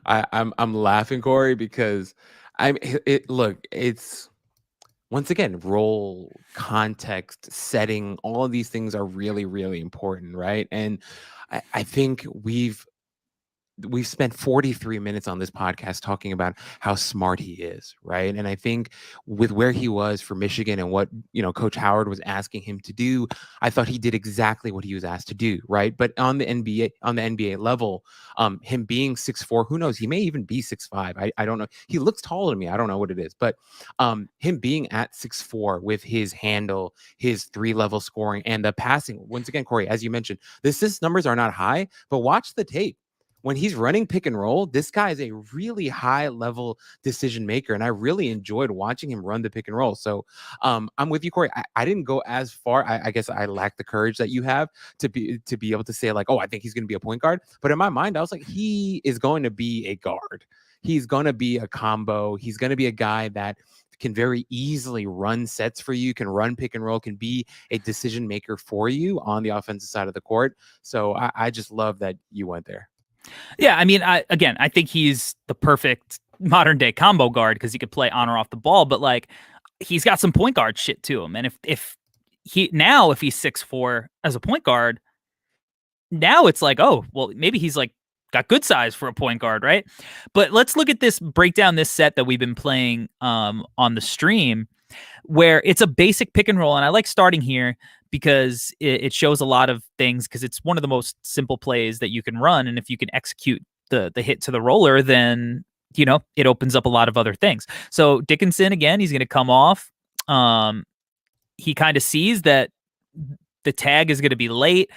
I'm laughing, Corey, because it's once again, role, context, setting, all of these things are really, really important, right? And I think we've spent 43 minutes on this podcast talking about how smart he is, right? And I think with where he was for Michigan and what, Coach Howard was asking him to do, I thought he did exactly what he was asked to do, right? But on the NBA level, him being 6'4", who knows? He may even be 6'5". I don't know. He looks taller to me. I don't know what it is. But him being at 6'4" with his handle, his 3-level scoring, and the passing, once again, Corey, as you mentioned, the assist numbers are not high, but watch the tape. When he's running pick and roll, this guy is a really high level decision maker. And I really enjoyed watching him run the pick and roll. So I'm with you, Corey. I didn't go as far. I guess I lack the courage that you have to be able to say I think he's going to be a point guard. But in my mind, I was like, he is going to be a guard. He's going to be a combo. He's going to be a guy that can very easily run sets for you, can run pick and roll, can be a decision maker for you on the offensive side of the court. So I just love that you went there. Yeah, I mean, I think he's the perfect modern day combo guard because he could play on or off the ball, but he's got some point guard shit to him. And if he's 6'4" as a point guard, now it's oh, well, maybe he's got good size for a point guard, right? But let's look at this, break down this set that we've been playing on the stream, where it's a basic pick and roll. And I like starting here because it shows a lot of things, because it's one of the most simple plays that you can run. And if you can execute the hit to the roller, then, it opens up a lot of other things. So Dickinson, again, he's going to come off. He kind of sees that The tag is going to be late.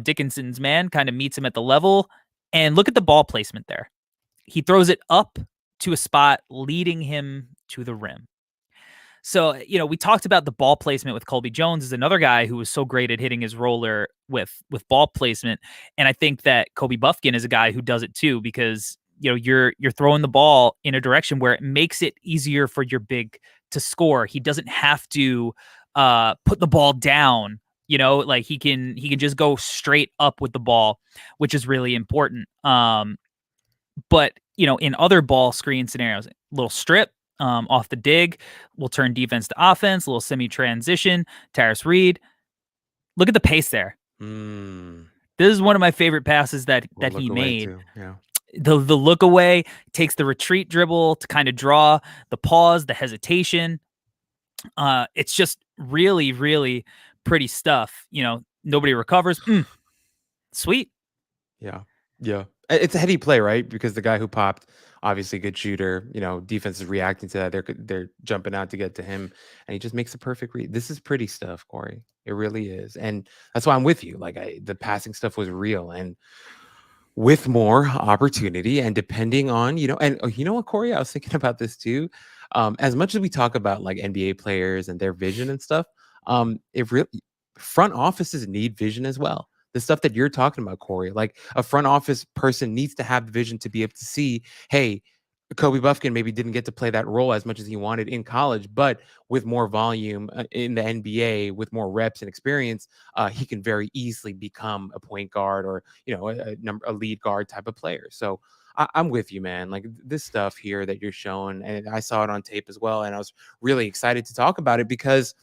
Dickinson's man kind of meets him at the level. And look at the ball placement there. He throws it up to a spot leading him to the rim. So, we talked about the ball placement with Colby Jones is another guy who was so great at hitting his roller with ball placement. And I think that Kobe Bufkin is a guy who does it too, because, you're throwing the ball in a direction where it makes it easier for your big to score. He doesn't have to put the ball down, like he can just go straight up with the ball, which is really important. But, in other ball screen scenarios, little strip, off the dig, will turn defense to offense, a little semi-transition, Tyrus Reed. Look at the pace there. This is one of my favorite passes that he made. Too. Yeah. The look away, takes the retreat dribble to kind of draw the pause, the hesitation. It's just really, really pretty stuff. Nobody recovers. Sweet. Yeah. It's a heady play, right? Because the guy who popped, obviously good shooter. Defense is reacting to that. They're jumping out to get to him, and he just makes a perfect read. This is pretty stuff, Corey. It really is, and that's why I'm with you. Like the passing stuff was real, and with more opportunity, and depending on and you know what, Corey, I was thinking about this too. As much as we talk about like NBA players and their vision and stuff, it really front offices need vision as well. The stuff that you're talking about, Corey, like a front office person needs to have the vision to be able to see, hey, Kobe Bufkin maybe didn't get to play that role as much as he wanted in college, but with more volume in the NBA, with more reps and experience, he can very easily become a point guard or a lead guard type of player. So I'm with you, man. Like this stuff here that you're showing, and I saw it on tape as well, and I was really excited to talk about it because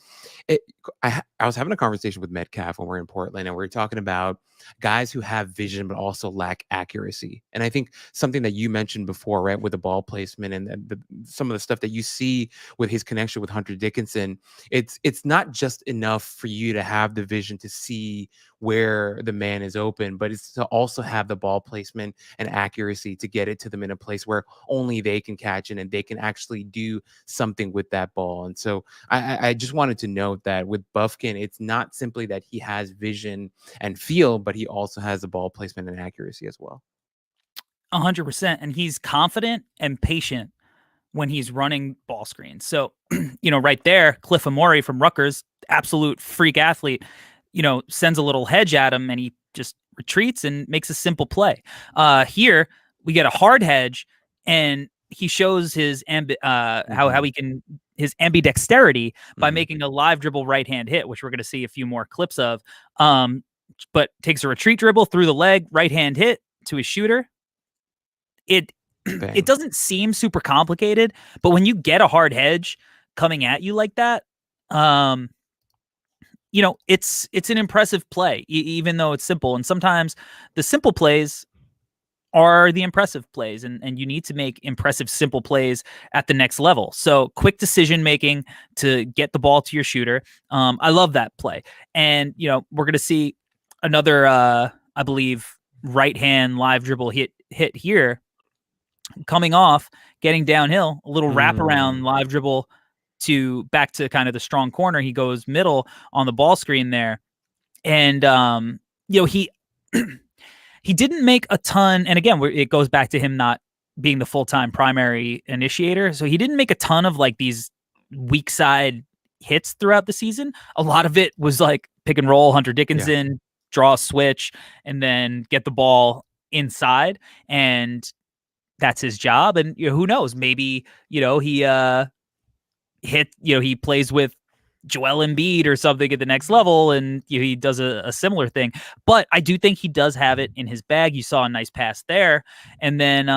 I was having a conversation with Metcalf when we're in Portland, and we were talking about guys who have vision but also lack accuracy. And I think something that you mentioned before, right, with the ball placement and some of the stuff that you see with his connection with Hunter Dickinson, it's not just enough for you to have the vision to see where the man is open, but it's to also have the ball placement and accuracy to get it to them in a place where only they can catch it and they can actually do something with that ball. And so I just wanted to note that with Bufkin, it's not simply that he has vision and feel, but he also has the ball placement and accuracy as well. 100%. And he's confident and patient when he's running ball screens. So, right there, Cliff Amore from Rutgers, absolute freak athlete, sends a little hedge at him and he just retreats and makes a simple play. Here we get a hard hedge and he shows his how he can his ambidexterity by making a live dribble right hand hit, which we're going to see a few more clips of. But takes a retreat dribble through the leg, right hand hit to his shooter. It doesn't seem super complicated, but when you get a hard hedge coming at you like that, it's an impressive play, even though it's simple. And sometimes the simple plays are the impressive plays, and you need to make impressive simple plays at the next level. So quick decision making to get the ball to your shooter. I love that play. And we're going to see another I believe right hand live dribble hit here coming off, getting downhill, a little wraparound live dribble to back to kind of the strong corner. He goes middle on the ball screen there. And he he didn't make a ton, and again, it goes back to him not being the full-time primary initiator. So he didn't make a ton of like these weak side hits throughout the season. A lot of it was like pick and roll, Hunter Dickinson, draw a switch, and then get the ball inside. And that's his job. And who knows, maybe, he he plays with Joel Embiid or something at the next level, and he does a similar thing. But I do think he does have it in his bag. You saw a nice pass there. And then,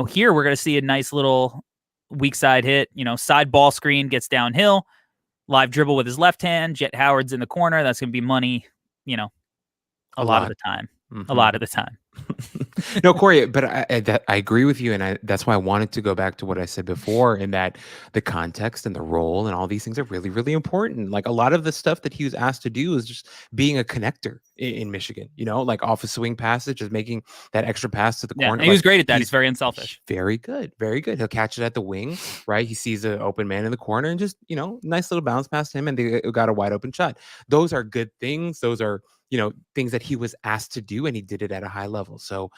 here we're going to see a nice little weak side hit, side ball screen, gets downhill, live dribble with his left hand. Jet Howard's in the corner. That's going to be money, a lot of the time. A lot of the time. No, Corey, but I agree with you, and that's why I wanted to go back to what I said before, in that the context and the role and all these things are really, really important. Like a lot of the stuff that he was asked to do is just being a connector in Michigan. Like off a swing passage, just making that extra pass to the Yeah, corner. and he was Like great at that. He's very unselfish. very good, very good. He'll catch it at the wing, right? He sees an open man in the corner and just nice little bounce past him, and they got a wide open shot. Those are good things. Those are things that he was asked to do, and he did it at a high level. So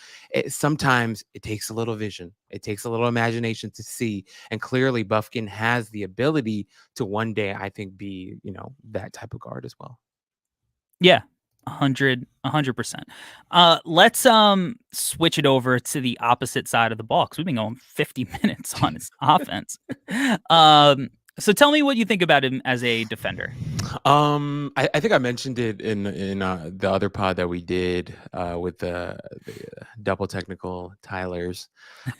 sometimes it takes a little vision, it takes a little imagination to see, and clearly Bufkin has the ability to one day, I think, be that type of guard as well. Yeah, 100%. Let's switch it over to the opposite side of the ball, because we've been going 50 minutes on his offense. So tell me what you think about him as a defender. I think I mentioned it in the other pod that we did with the double technical Tylers.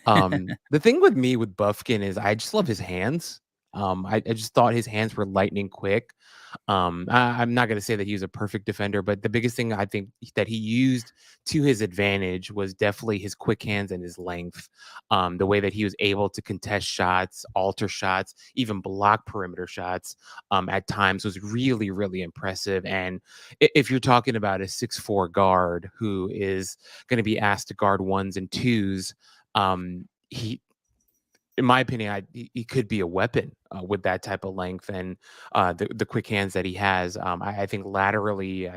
The thing with me with Bufkin is I just love his hands. I just thought his hands were lightning quick. I'm not going to say that he was a perfect defender, but the biggest thing I think that he used to his advantage was definitely his quick hands and his length. The way that he was able to contest shots, alter shots, even block perimeter shots at times was really, really impressive. And if you're talking about a 6'4" guard who is going to be asked to guard ones and twos, he, in my opinion, he could be a weapon with that type of length and the quick hands that he has. I think laterally,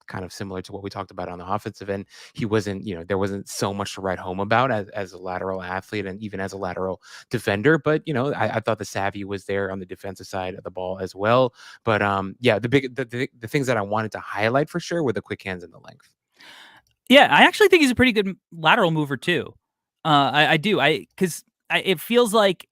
kind of similar to what we talked about on the offensive end, he wasn't, there wasn't so much to write home about as a lateral athlete and even as a lateral defender. But, I thought the savvy was there on the defensive side of the ball as well. But yeah, the things that I wanted to highlight for sure were the quick hands and the length. Yeah, I actually think he's a pretty good lateral mover too. I do. Because it feels like,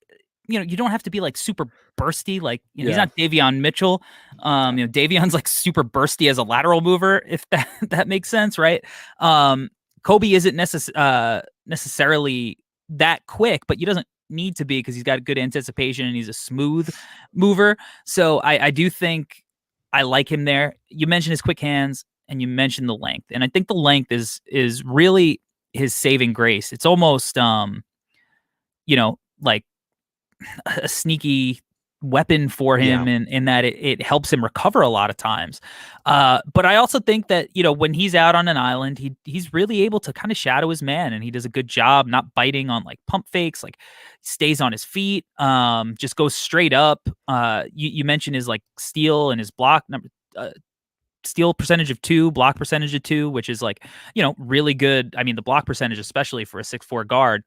you don't have to be like super bursty. Like, he's not Davion Mitchell. Davion's like super bursty as a lateral mover, if that makes sense, right? Kobe isn't necessarily that quick, but he doesn't need to be, because he's got good anticipation and he's a smooth mover. So I do think I like him there. You mentioned his quick hands and you mentioned the length, and I think the length is really his saving grace. It's almost like a sneaky weapon for him, in that it helps him recover a lot of times. But I also think that, when he's out on an island, he's really able to kind of shadow his man, and he does a good job not biting on like pump fakes, like stays on his feet, just goes straight up. You mentioned his like steal and his block number, steal percentage of 2, block percentage of 2, which is like, really good. I mean, the block percentage, especially for a 6'4" guard,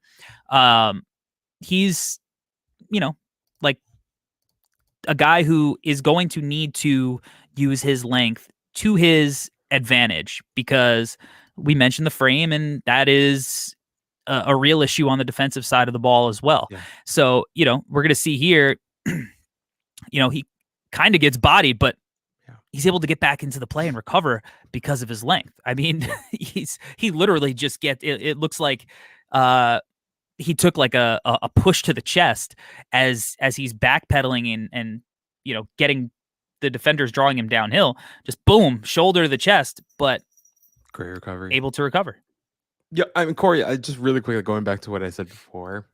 he's, like a guy who is going to need to use his length to his advantage, because we mentioned the frame, and that is a real issue on the defensive side of the ball as well. Yeah. So, we're going to see here, he kind of gets bodied, but he's able to get back into the play and recover because of his length. I mean, he literally just it looks like he took like a push to the chest as he's backpedaling and getting the defenders drawing him downhill. Just boom, shoulder to the chest, but great recovery, able to recover. Yeah, I mean, Corey, just really quickly going back to what I said before,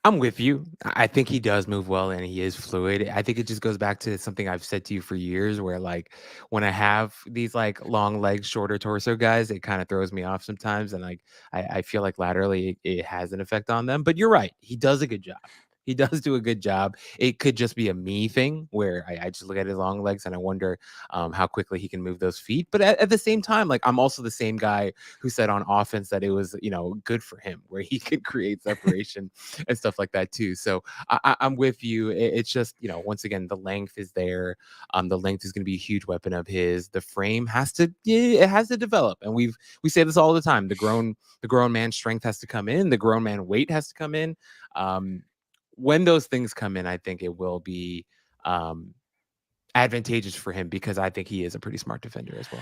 I'm with you. I think he does move well and he is fluid. I think it just goes back to something I've said to you for years, where like when I have these like long legs, shorter torso guys, it kind of throws me off sometimes. And like I feel like laterally it has an effect on them. But you're right. He does a good job. He does do a good job. It could just be a me thing where I just look at his long legs and I wonder how quickly he can move those feet. But at the same time, like I'm also the same guy who said on offense that it was, good for him, where he could create separation and stuff like that too. So I'm with you. It's just, once again, the length is there. The length is going to be a huge weapon of his. The frame has to develop. And we say this all the time. The grown man strength has to come in. The grown man weight has to come in. When those things come in, I think it will be advantageous for him, because I think he is a pretty smart defender as well.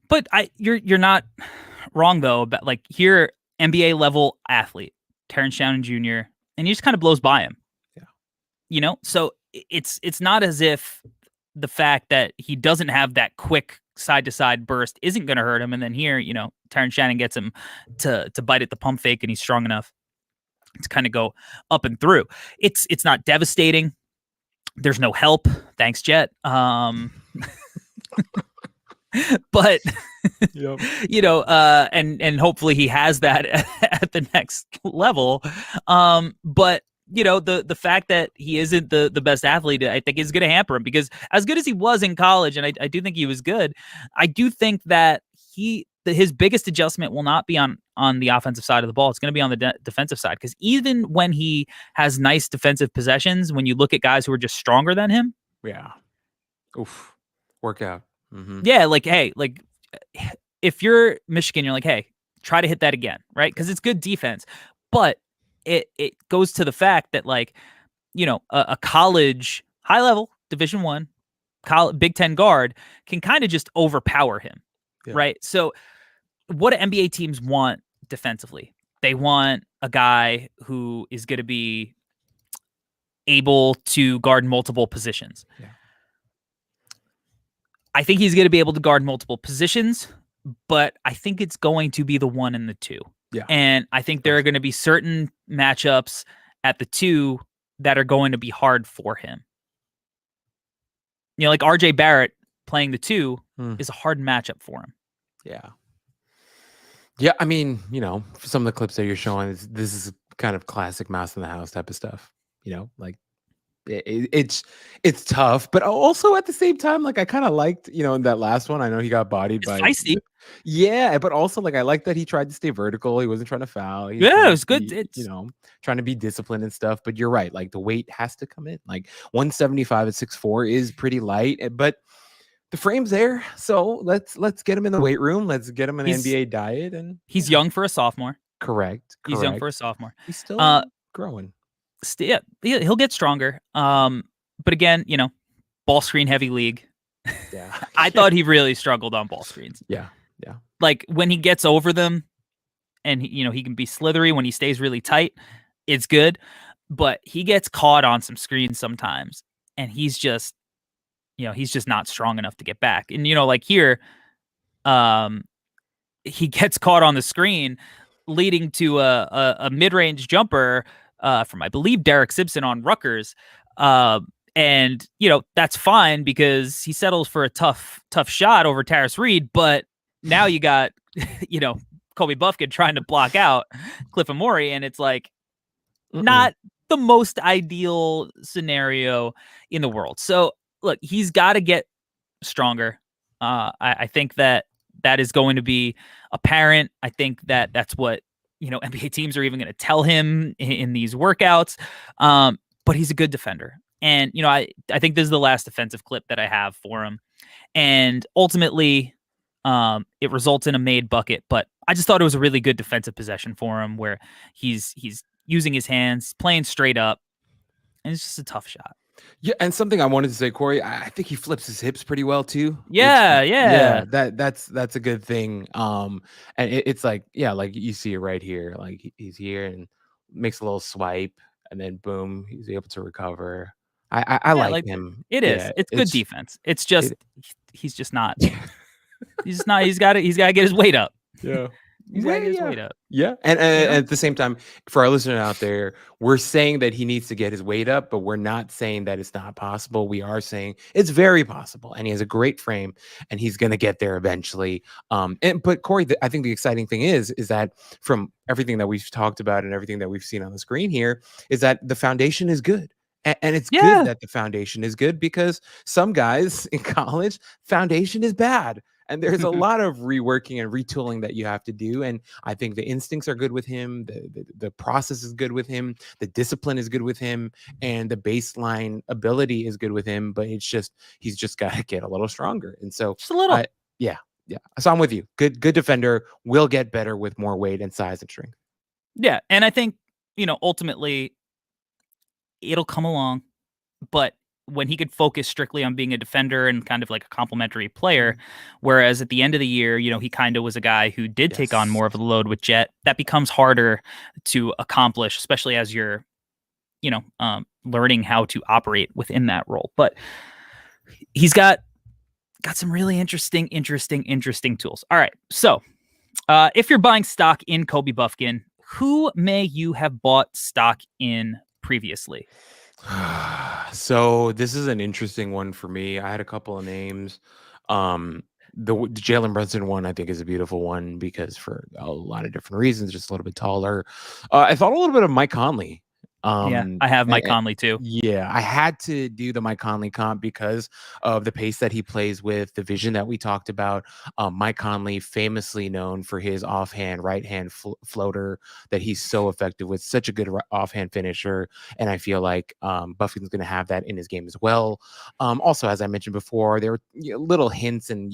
But you're not wrong though. But like here, NBA level athlete, Terrence Shannon Jr., and he just kind of blows by him. Yeah. So it's not as if the fact that he doesn't have that quick side to side burst isn't going to hurt him. And then here, Terrence Shannon gets him to bite at the pump fake, and he's strong enough to kind of go up and through. It's not devastating. There's no help. Thanks, Jet. But Yep. and hopefully he has that at the next level. But the fact that he isn't the best athlete, I think, is going to hamper him, because as good as he was in college, and I do think he was good, I do think that his biggest adjustment will not be on the offensive side of the ball. It's going to be on the defensive side, because even when he has nice defensive possessions, when you look at guys who are just stronger than him, Yeah. Oof. Workout. Mm-hmm. yeah, if you're Michigan, you're like, hey, try to hit that again, right? Because it's good defense. But it goes to the fact that, a college, high level Division I, Big Ten guard can kind of just overpower him, right? So what do NBA teams want defensively? They want a guy who is going to be able to guard multiple positions. Yeah. I think he's going to be able to guard multiple positions, but I think it's going to be the 1 and the 2. Yeah. And I think there are going to be certain matchups at the 2 that are going to be hard for him. Like RJ Barrett playing the 2 is a hard matchup for him. Yeah. Yeah. I mean, some of the clips that you're showing, this is kind of classic mouse in the house type of stuff, it's tough, but also at the same time, I kind of liked, in that last one, I know he got bodied by feisty. Yeah, but also I like that he tried to stay vertical. He wasn't trying to foul. It was good. It's trying to be disciplined and stuff. But you're right, the weight has to come in. 175 at 6'4" is pretty light, but the frame's there. So let's get him in the weight room. Let's get him an NBA diet, and he's young for a sophomore. Correct. He's young for a sophomore. He's still growing. Yeah, he'll get stronger. But again, ball screen heavy league. Yeah. I thought he really struggled on ball screens. Yeah. When he gets over them, and he can be slithery when he stays really tight, it's good. But he gets caught on some screens sometimes, and he's just not strong enough to get back. And here, he gets caught on the screen, leading to a mid-range jumper from, I believe, Derek Simpson on Rutgers. And that's fine, because he settles for a tough shot over Tarris Reed. But now you got, Kobe Bufkin trying to block out Cliff Amori, and it's not the most ideal scenario in the world. So look, he's got to get stronger. I think that is going to be apparent. I think that that's what, NBA teams are even going to tell him in these workouts. But he's a good defender. And, I think this is the last defensive clip that I have for him. And ultimately, it results in a made bucket. But I just thought it was a really good defensive possession for him, where he's using his hands, playing straight up, and it's just a tough shot. Yeah, and something I wanted to say, Corey, I think he flips his hips pretty well too. Yeah. That's a good thing. And it's like you see it right here. He's here and makes a little swipe, and then boom, he's able to recover. I like him. It is. Yeah, it's good defense. It's just he's just not. He's not. He's got to get his weight up. Yeah. He's got to get his weight up. Yeah. And at the same time, for our listeners out there, we're saying that he needs to get his weight up, but we're not saying that it's not possible. We are saying it's very possible, and he has a great frame, and he's going to get there eventually. But Corey, I think the exciting thing is that from everything that we've talked about and everything that we've seen on the screen here, is that the foundation is good. And it's good that the foundation is good, because some guys in college, foundation is bad. And there's a lot of reworking and retooling that you have to do. And I think the instincts are good with him. The process is good with him. The discipline is good with him. And the baseline ability is good with him. But he's just got to get a little stronger. And so just a little. Yeah. So I'm with you. Good defender will get better with more weight and size and strength. Yeah. And I think, ultimately it'll come along. But when he could focus strictly on being a defender and kind of like a complementary player, whereas at the end of the year, he kind of was a guy who did take on more of the load with Jet, that becomes harder to accomplish, especially as you're, learning how to operate within that role. But he's got got some really interesting tools. All right. So if you're buying stock in Kobe Bufkin, who may you have bought stock in previously? So this is an interesting one for me. I had a couple of names. Um, the Jalen Brunson one I think is a beautiful one because for a lot of different reasons, just a little bit taller. I thought a little bit of Mike Conley. Yeah, I have Mike A- Conley too. yeah, I had to do the Mike Conley comp because of the pace that he plays with, the vision that we talked about. Mike Conley, famously known for his offhand right hand floater that he's so effective with, such a good offhand finisher. And I feel like Buffkin's going to have that in his game as well. Also, as I mentioned before, there were little hints and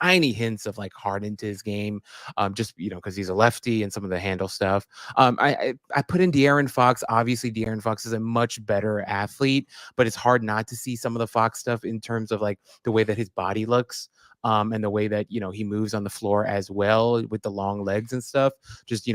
tiny hints of like Harden to his game, just because he's a lefty and some of the handle stuff. I put in De'Aaron Fox. Obviously, De'Aaron Fox is a much better athlete, but it's hard not to see some of the Fox stuff in terms of like the way that his body looks. And the way that he moves on the floor as well with the long legs and stuff, just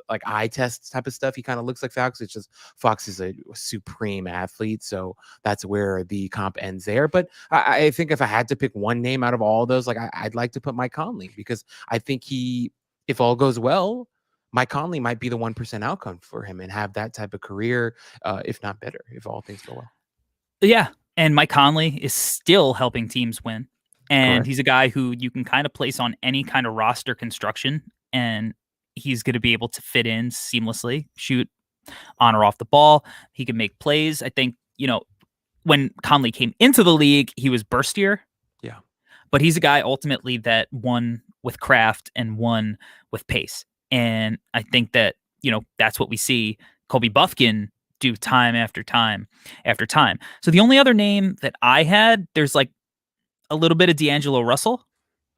like eye test type of stuff. He kind of looks like Fox. It's just Fox is a supreme athlete, so that's where the comp ends there. But I think if I had to pick one name out of all of those, like I'd like to put Mike Conley because I think if all goes well, Mike Conley might be the 1% outcome for him and have that type of career, if not better, if all things go well. Yeah, and Mike Conley is still helping teams win. And Correct. he's a guy who you can kind of place on any kind of roster construction, and he's going to be able to fit in seamlessly, shoot on or off the ball. He can make plays. I think, when Conley came into the league, he was burstier. Yeah. But he's a guy ultimately that won with craft and won with pace. And I think that, that's what we see Kobe Bufkin do time after time after time. So the only other name that I had, there's like a little bit of D'Angelo Russell.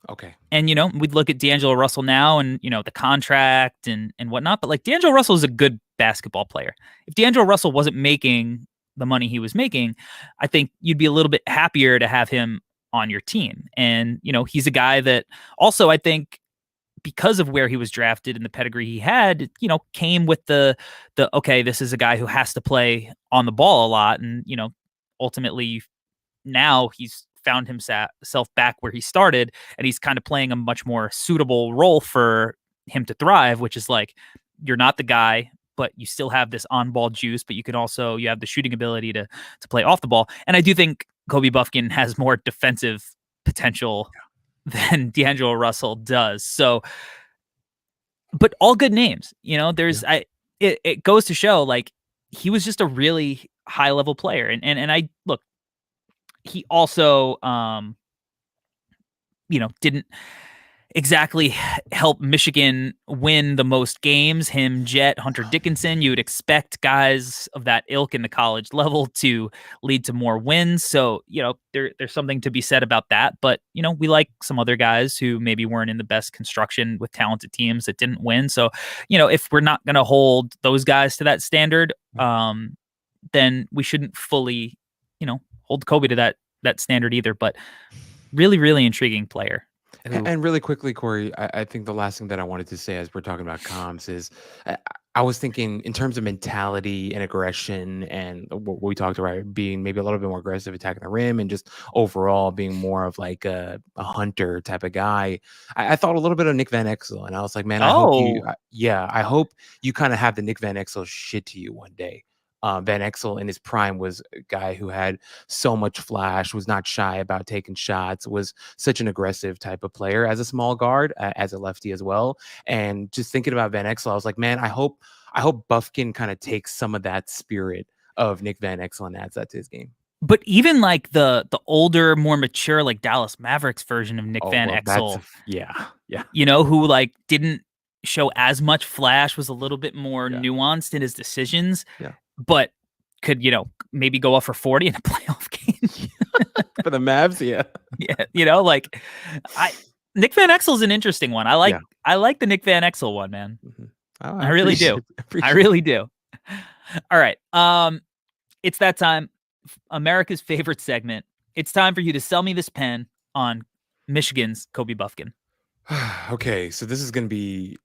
Okay. And, we'd look at D'Angelo Russell now and, the contract and whatnot. But like D'Angelo Russell is a good basketball player. If D'Angelo Russell wasn't making the money he was making, I think you'd be a little bit happier to have him on your team. And, he's a guy that also, I think, because of where he was drafted and the pedigree he had, came with the okay, this is a guy who has to play on the ball a lot. And, ultimately now he's found himself back where he started, and he's kind of playing a much more suitable role for him to thrive, which is like, you're not the guy, but you still have this on-ball juice, but you have the shooting ability to play off the ball. And I do think Kobe Bufkin has more defensive potential than D'Angelo Russell does. So, but all good names, it goes to show like he was just a really high level player. And I look, he also, didn't exactly help Michigan win the most games. Him, Jet, Hunter Dickinson, you would expect guys of that ilk in the college level to lead to more wins. So, there's something to be said about that. But, we like some other guys who maybe weren't in the best construction with talented teams that didn't win. So, if we're not going to hold those guys to that standard, then we shouldn't fully, hold Kobe to that standard either. But really, really intriguing player. And really quickly, Corey, I think the last thing that I wanted to say as we're talking about comps is I was thinking in terms of mentality and aggression and what we talked about being maybe a little bit more aggressive, attacking the rim, and just overall being more of like a hunter type of guy. I thought a little bit of Nick Van Exel, and I was like, man, I hope you kind of have the Nick Van Exel shit to you one day. Van Exel in his prime was a guy who had so much flash, was not shy about taking shots, was such an aggressive type of player as a small guard, as a lefty as well. And just thinking about Van Exel, I was like, man, I hope Bufkin kind of takes some of that spirit of Nick Van Exel and adds that to his game. But even like the older, more mature, like Dallas Mavericks version of Nick Van Exel, who like didn't show as much flash, was a little bit more nuanced in his decisions. Yeah. But could, maybe go off for 40 in a playoff game. For the Mavs, yeah. Yeah, Nick Van Exel is an interesting one. I like the Nick Van Exel one, man. Mm-hmm. I really do. I really do. All right. It's that time. America's favorite segment. It's time for you to sell me this pen on Michigan's Kobe Bufkin. Okay, so this is going to be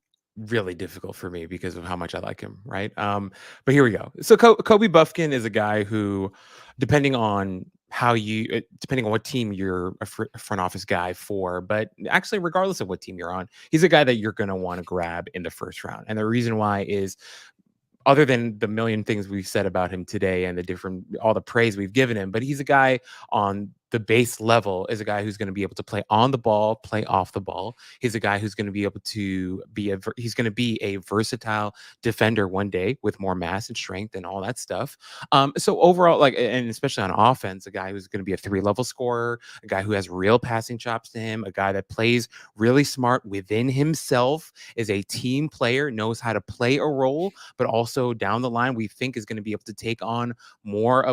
really difficult for me because of how much I like him, right? But here we go. So Kobe Bufkin is a guy who, depending on how you, depending on what team you're a front office guy for, but actually, regardless of what team you're on, he's a guy that you're going to want to grab in the first round. And the reason why is, other than the million things we've said about him today and all the praise we've given him, but he's a guy on the base level, is a guy who's going to be able to play on the ball, play off the ball. He's a guy who's going to be able to he's going to be a versatile defender one day with more mass and strength and all that stuff. So overall, like, and especially on offense, a guy who's going to be a 3-level scorer, a guy who has real passing chops to him, a guy that plays really smart within himself, is a team player, knows how to play a role, but also down the line we think is going to be able to take on more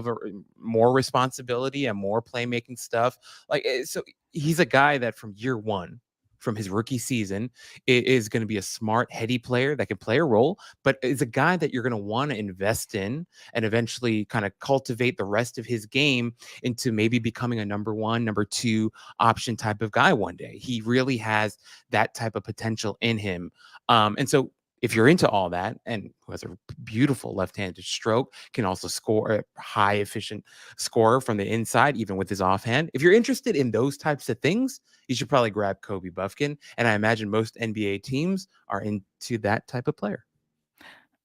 responsibility and more playmaking stuff. Like, so he's a guy that from year one, from his rookie season, is going to be a smart, heady player that can play a role, but is a guy that you're going to want to invest in and eventually kind of cultivate the rest of his game into maybe becoming a number 1, number 2 option type of guy one day. He really has that type of potential in him. And so if you're into all that, and who has a beautiful left-handed stroke, can also score a high efficient scorer from the inside, even with his offhand. If you're interested in those types of things, you should probably grab Kobe Bufkin. And I imagine most NBA teams are into that type of player.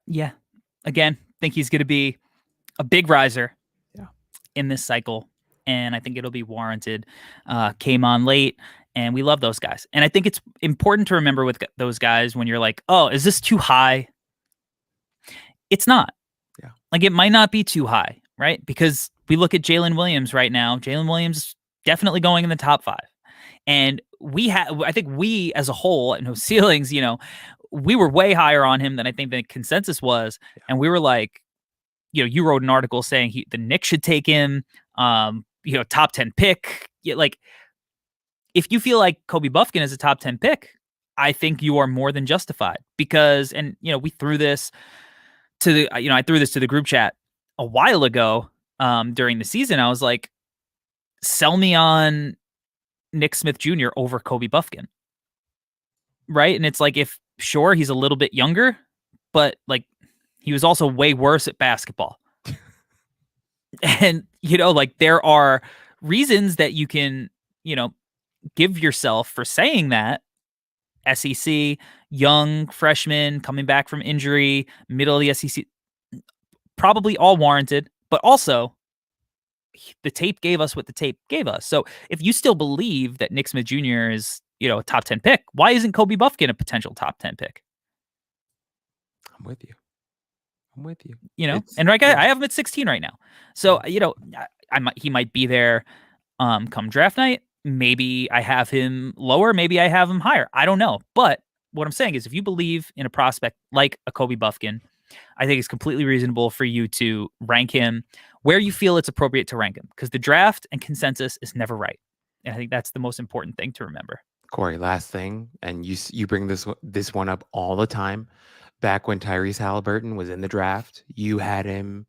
Yeah. Again, think he's going to be a big riser in this cycle. And I think it'll be warranted. Came on late. And we love those guys. And I think it's important to remember with those guys when you're like, oh, is this too high? It's not. Yeah. Like, it might not be too high, right? Because we look at Jalen Williams right now. Jalen Williams is definitely going in the top 5. And I think we as a whole at No Ceilings, we were way higher on him than I think the consensus was. Yeah. And we were like, you wrote an article saying the Knicks should take him, top 10 pick. Like, if you feel like Kobe Bufkin is a top 10 pick, I think you are more than justified because, we threw this to I threw this to the group chat a while ago during the season. I was like, sell me on Nick Smith Jr. over Kobe Bufkin. Right. And it's like, sure, he's a little bit younger, but like he was also way worse at basketball. And, like there are reasons that you can, give yourself for saying that. SEC, young freshman coming back from injury, middle of the SEC, probably all warranted, but also the tape gave us what the tape gave us. So if you still believe that Nick Smith Jr. is, a top 10 pick, why isn't Kobe Bufkin a potential top 10 pick? I'm with you. And right, I have him at 16 right now. So, he might be there come draft night. Maybe I have him lower. Maybe I have him higher. I don't know. But what I'm saying is if you believe in a prospect like a Kobe Bufkin, I think it's completely reasonable for you to rank him where you feel it's appropriate to rank him because the draft and consensus is never right. And I think that's the most important thing to remember. Corey, last thing, and you bring this one up all the time. Back when Tyrese Halliburton was in the draft, you had him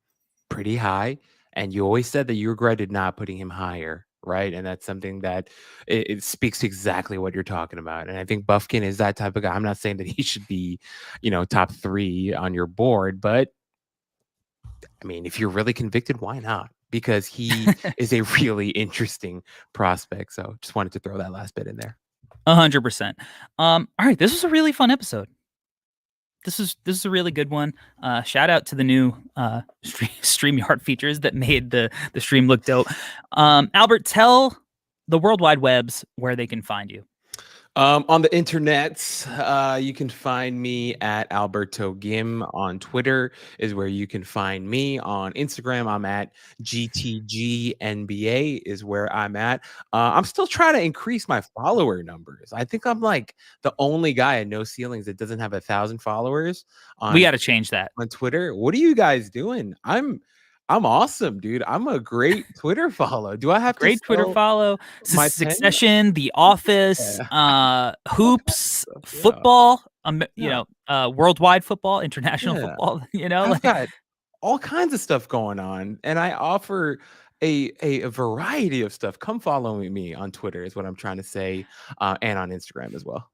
pretty high, and you always said that you regretted not putting him higher, right? And that's something that it speaks to exactly what you're talking about. And I think Bufkin is that type of guy. I'm not saying that he should be, top 3 on your board, but I mean, if you're really convicted, why not? Because he is a really interesting prospect. So just wanted to throw that last bit in there. 100%. All right, this was a really fun episode. This is a really good one. Shout out to the new StreamYard features that made the stream look dope. Albert, tell the World Wide Webs where they can find you. On the internet, you can find me at Alberto Gim. On Twitter is where you can find me. On Instagram, I'm at GTGNBA is where I'm at. I'm still trying to increase my follower numbers. I think I'm like the only guy at No Ceilings that doesn't have 1,000 followers. We got to change that on Twitter. What are you guys doing? I'm awesome, dude. I'm a great Twitter follow. Do I have great Twitter follow? Succession, The Office, Hoops, football, worldwide football, international football. I've got all kinds of stuff going on, and I offer a variety of stuff. Come follow me on Twitter is what I'm trying to say, and on Instagram as well.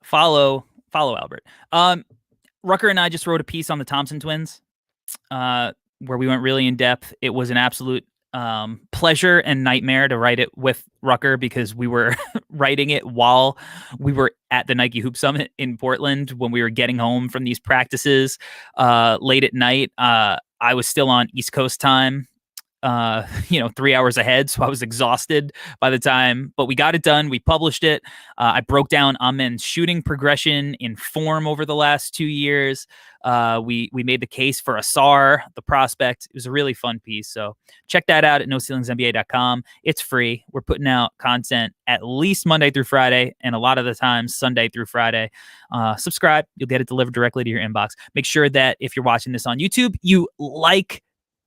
Follow Albert. Rucker and I just wrote a piece on the Thompson twins. Where we went really in depth. It was an absolute pleasure and nightmare to write it with Rucker because we were writing it while we were at the Nike Hoop Summit in Portland when we were getting home from these practices late at night. I was still on East Coast time, 3 hours ahead. So I was exhausted by the time, but we got it done. We published it. I broke down Amen's shooting progression in form over the last 2 years. We made the case for Asar, the prospect. It was a really fun piece. So check that out at NoCeilingsNBA.com. It's free. We're putting out content at least Monday through Friday, and a lot of the times Sunday through Friday. Subscribe. You'll get it delivered directly to your inbox. Make sure that if you're watching this on YouTube, you like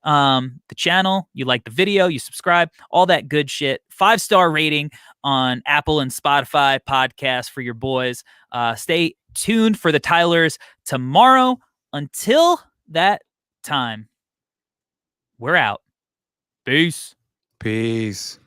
the channel, you like the video, you subscribe, all that good shit. 5-star rating on Apple and Spotify podcasts for your boys. Stay tuned for the Tylers tomorrow. Until that time, we're out. Peace. Peace.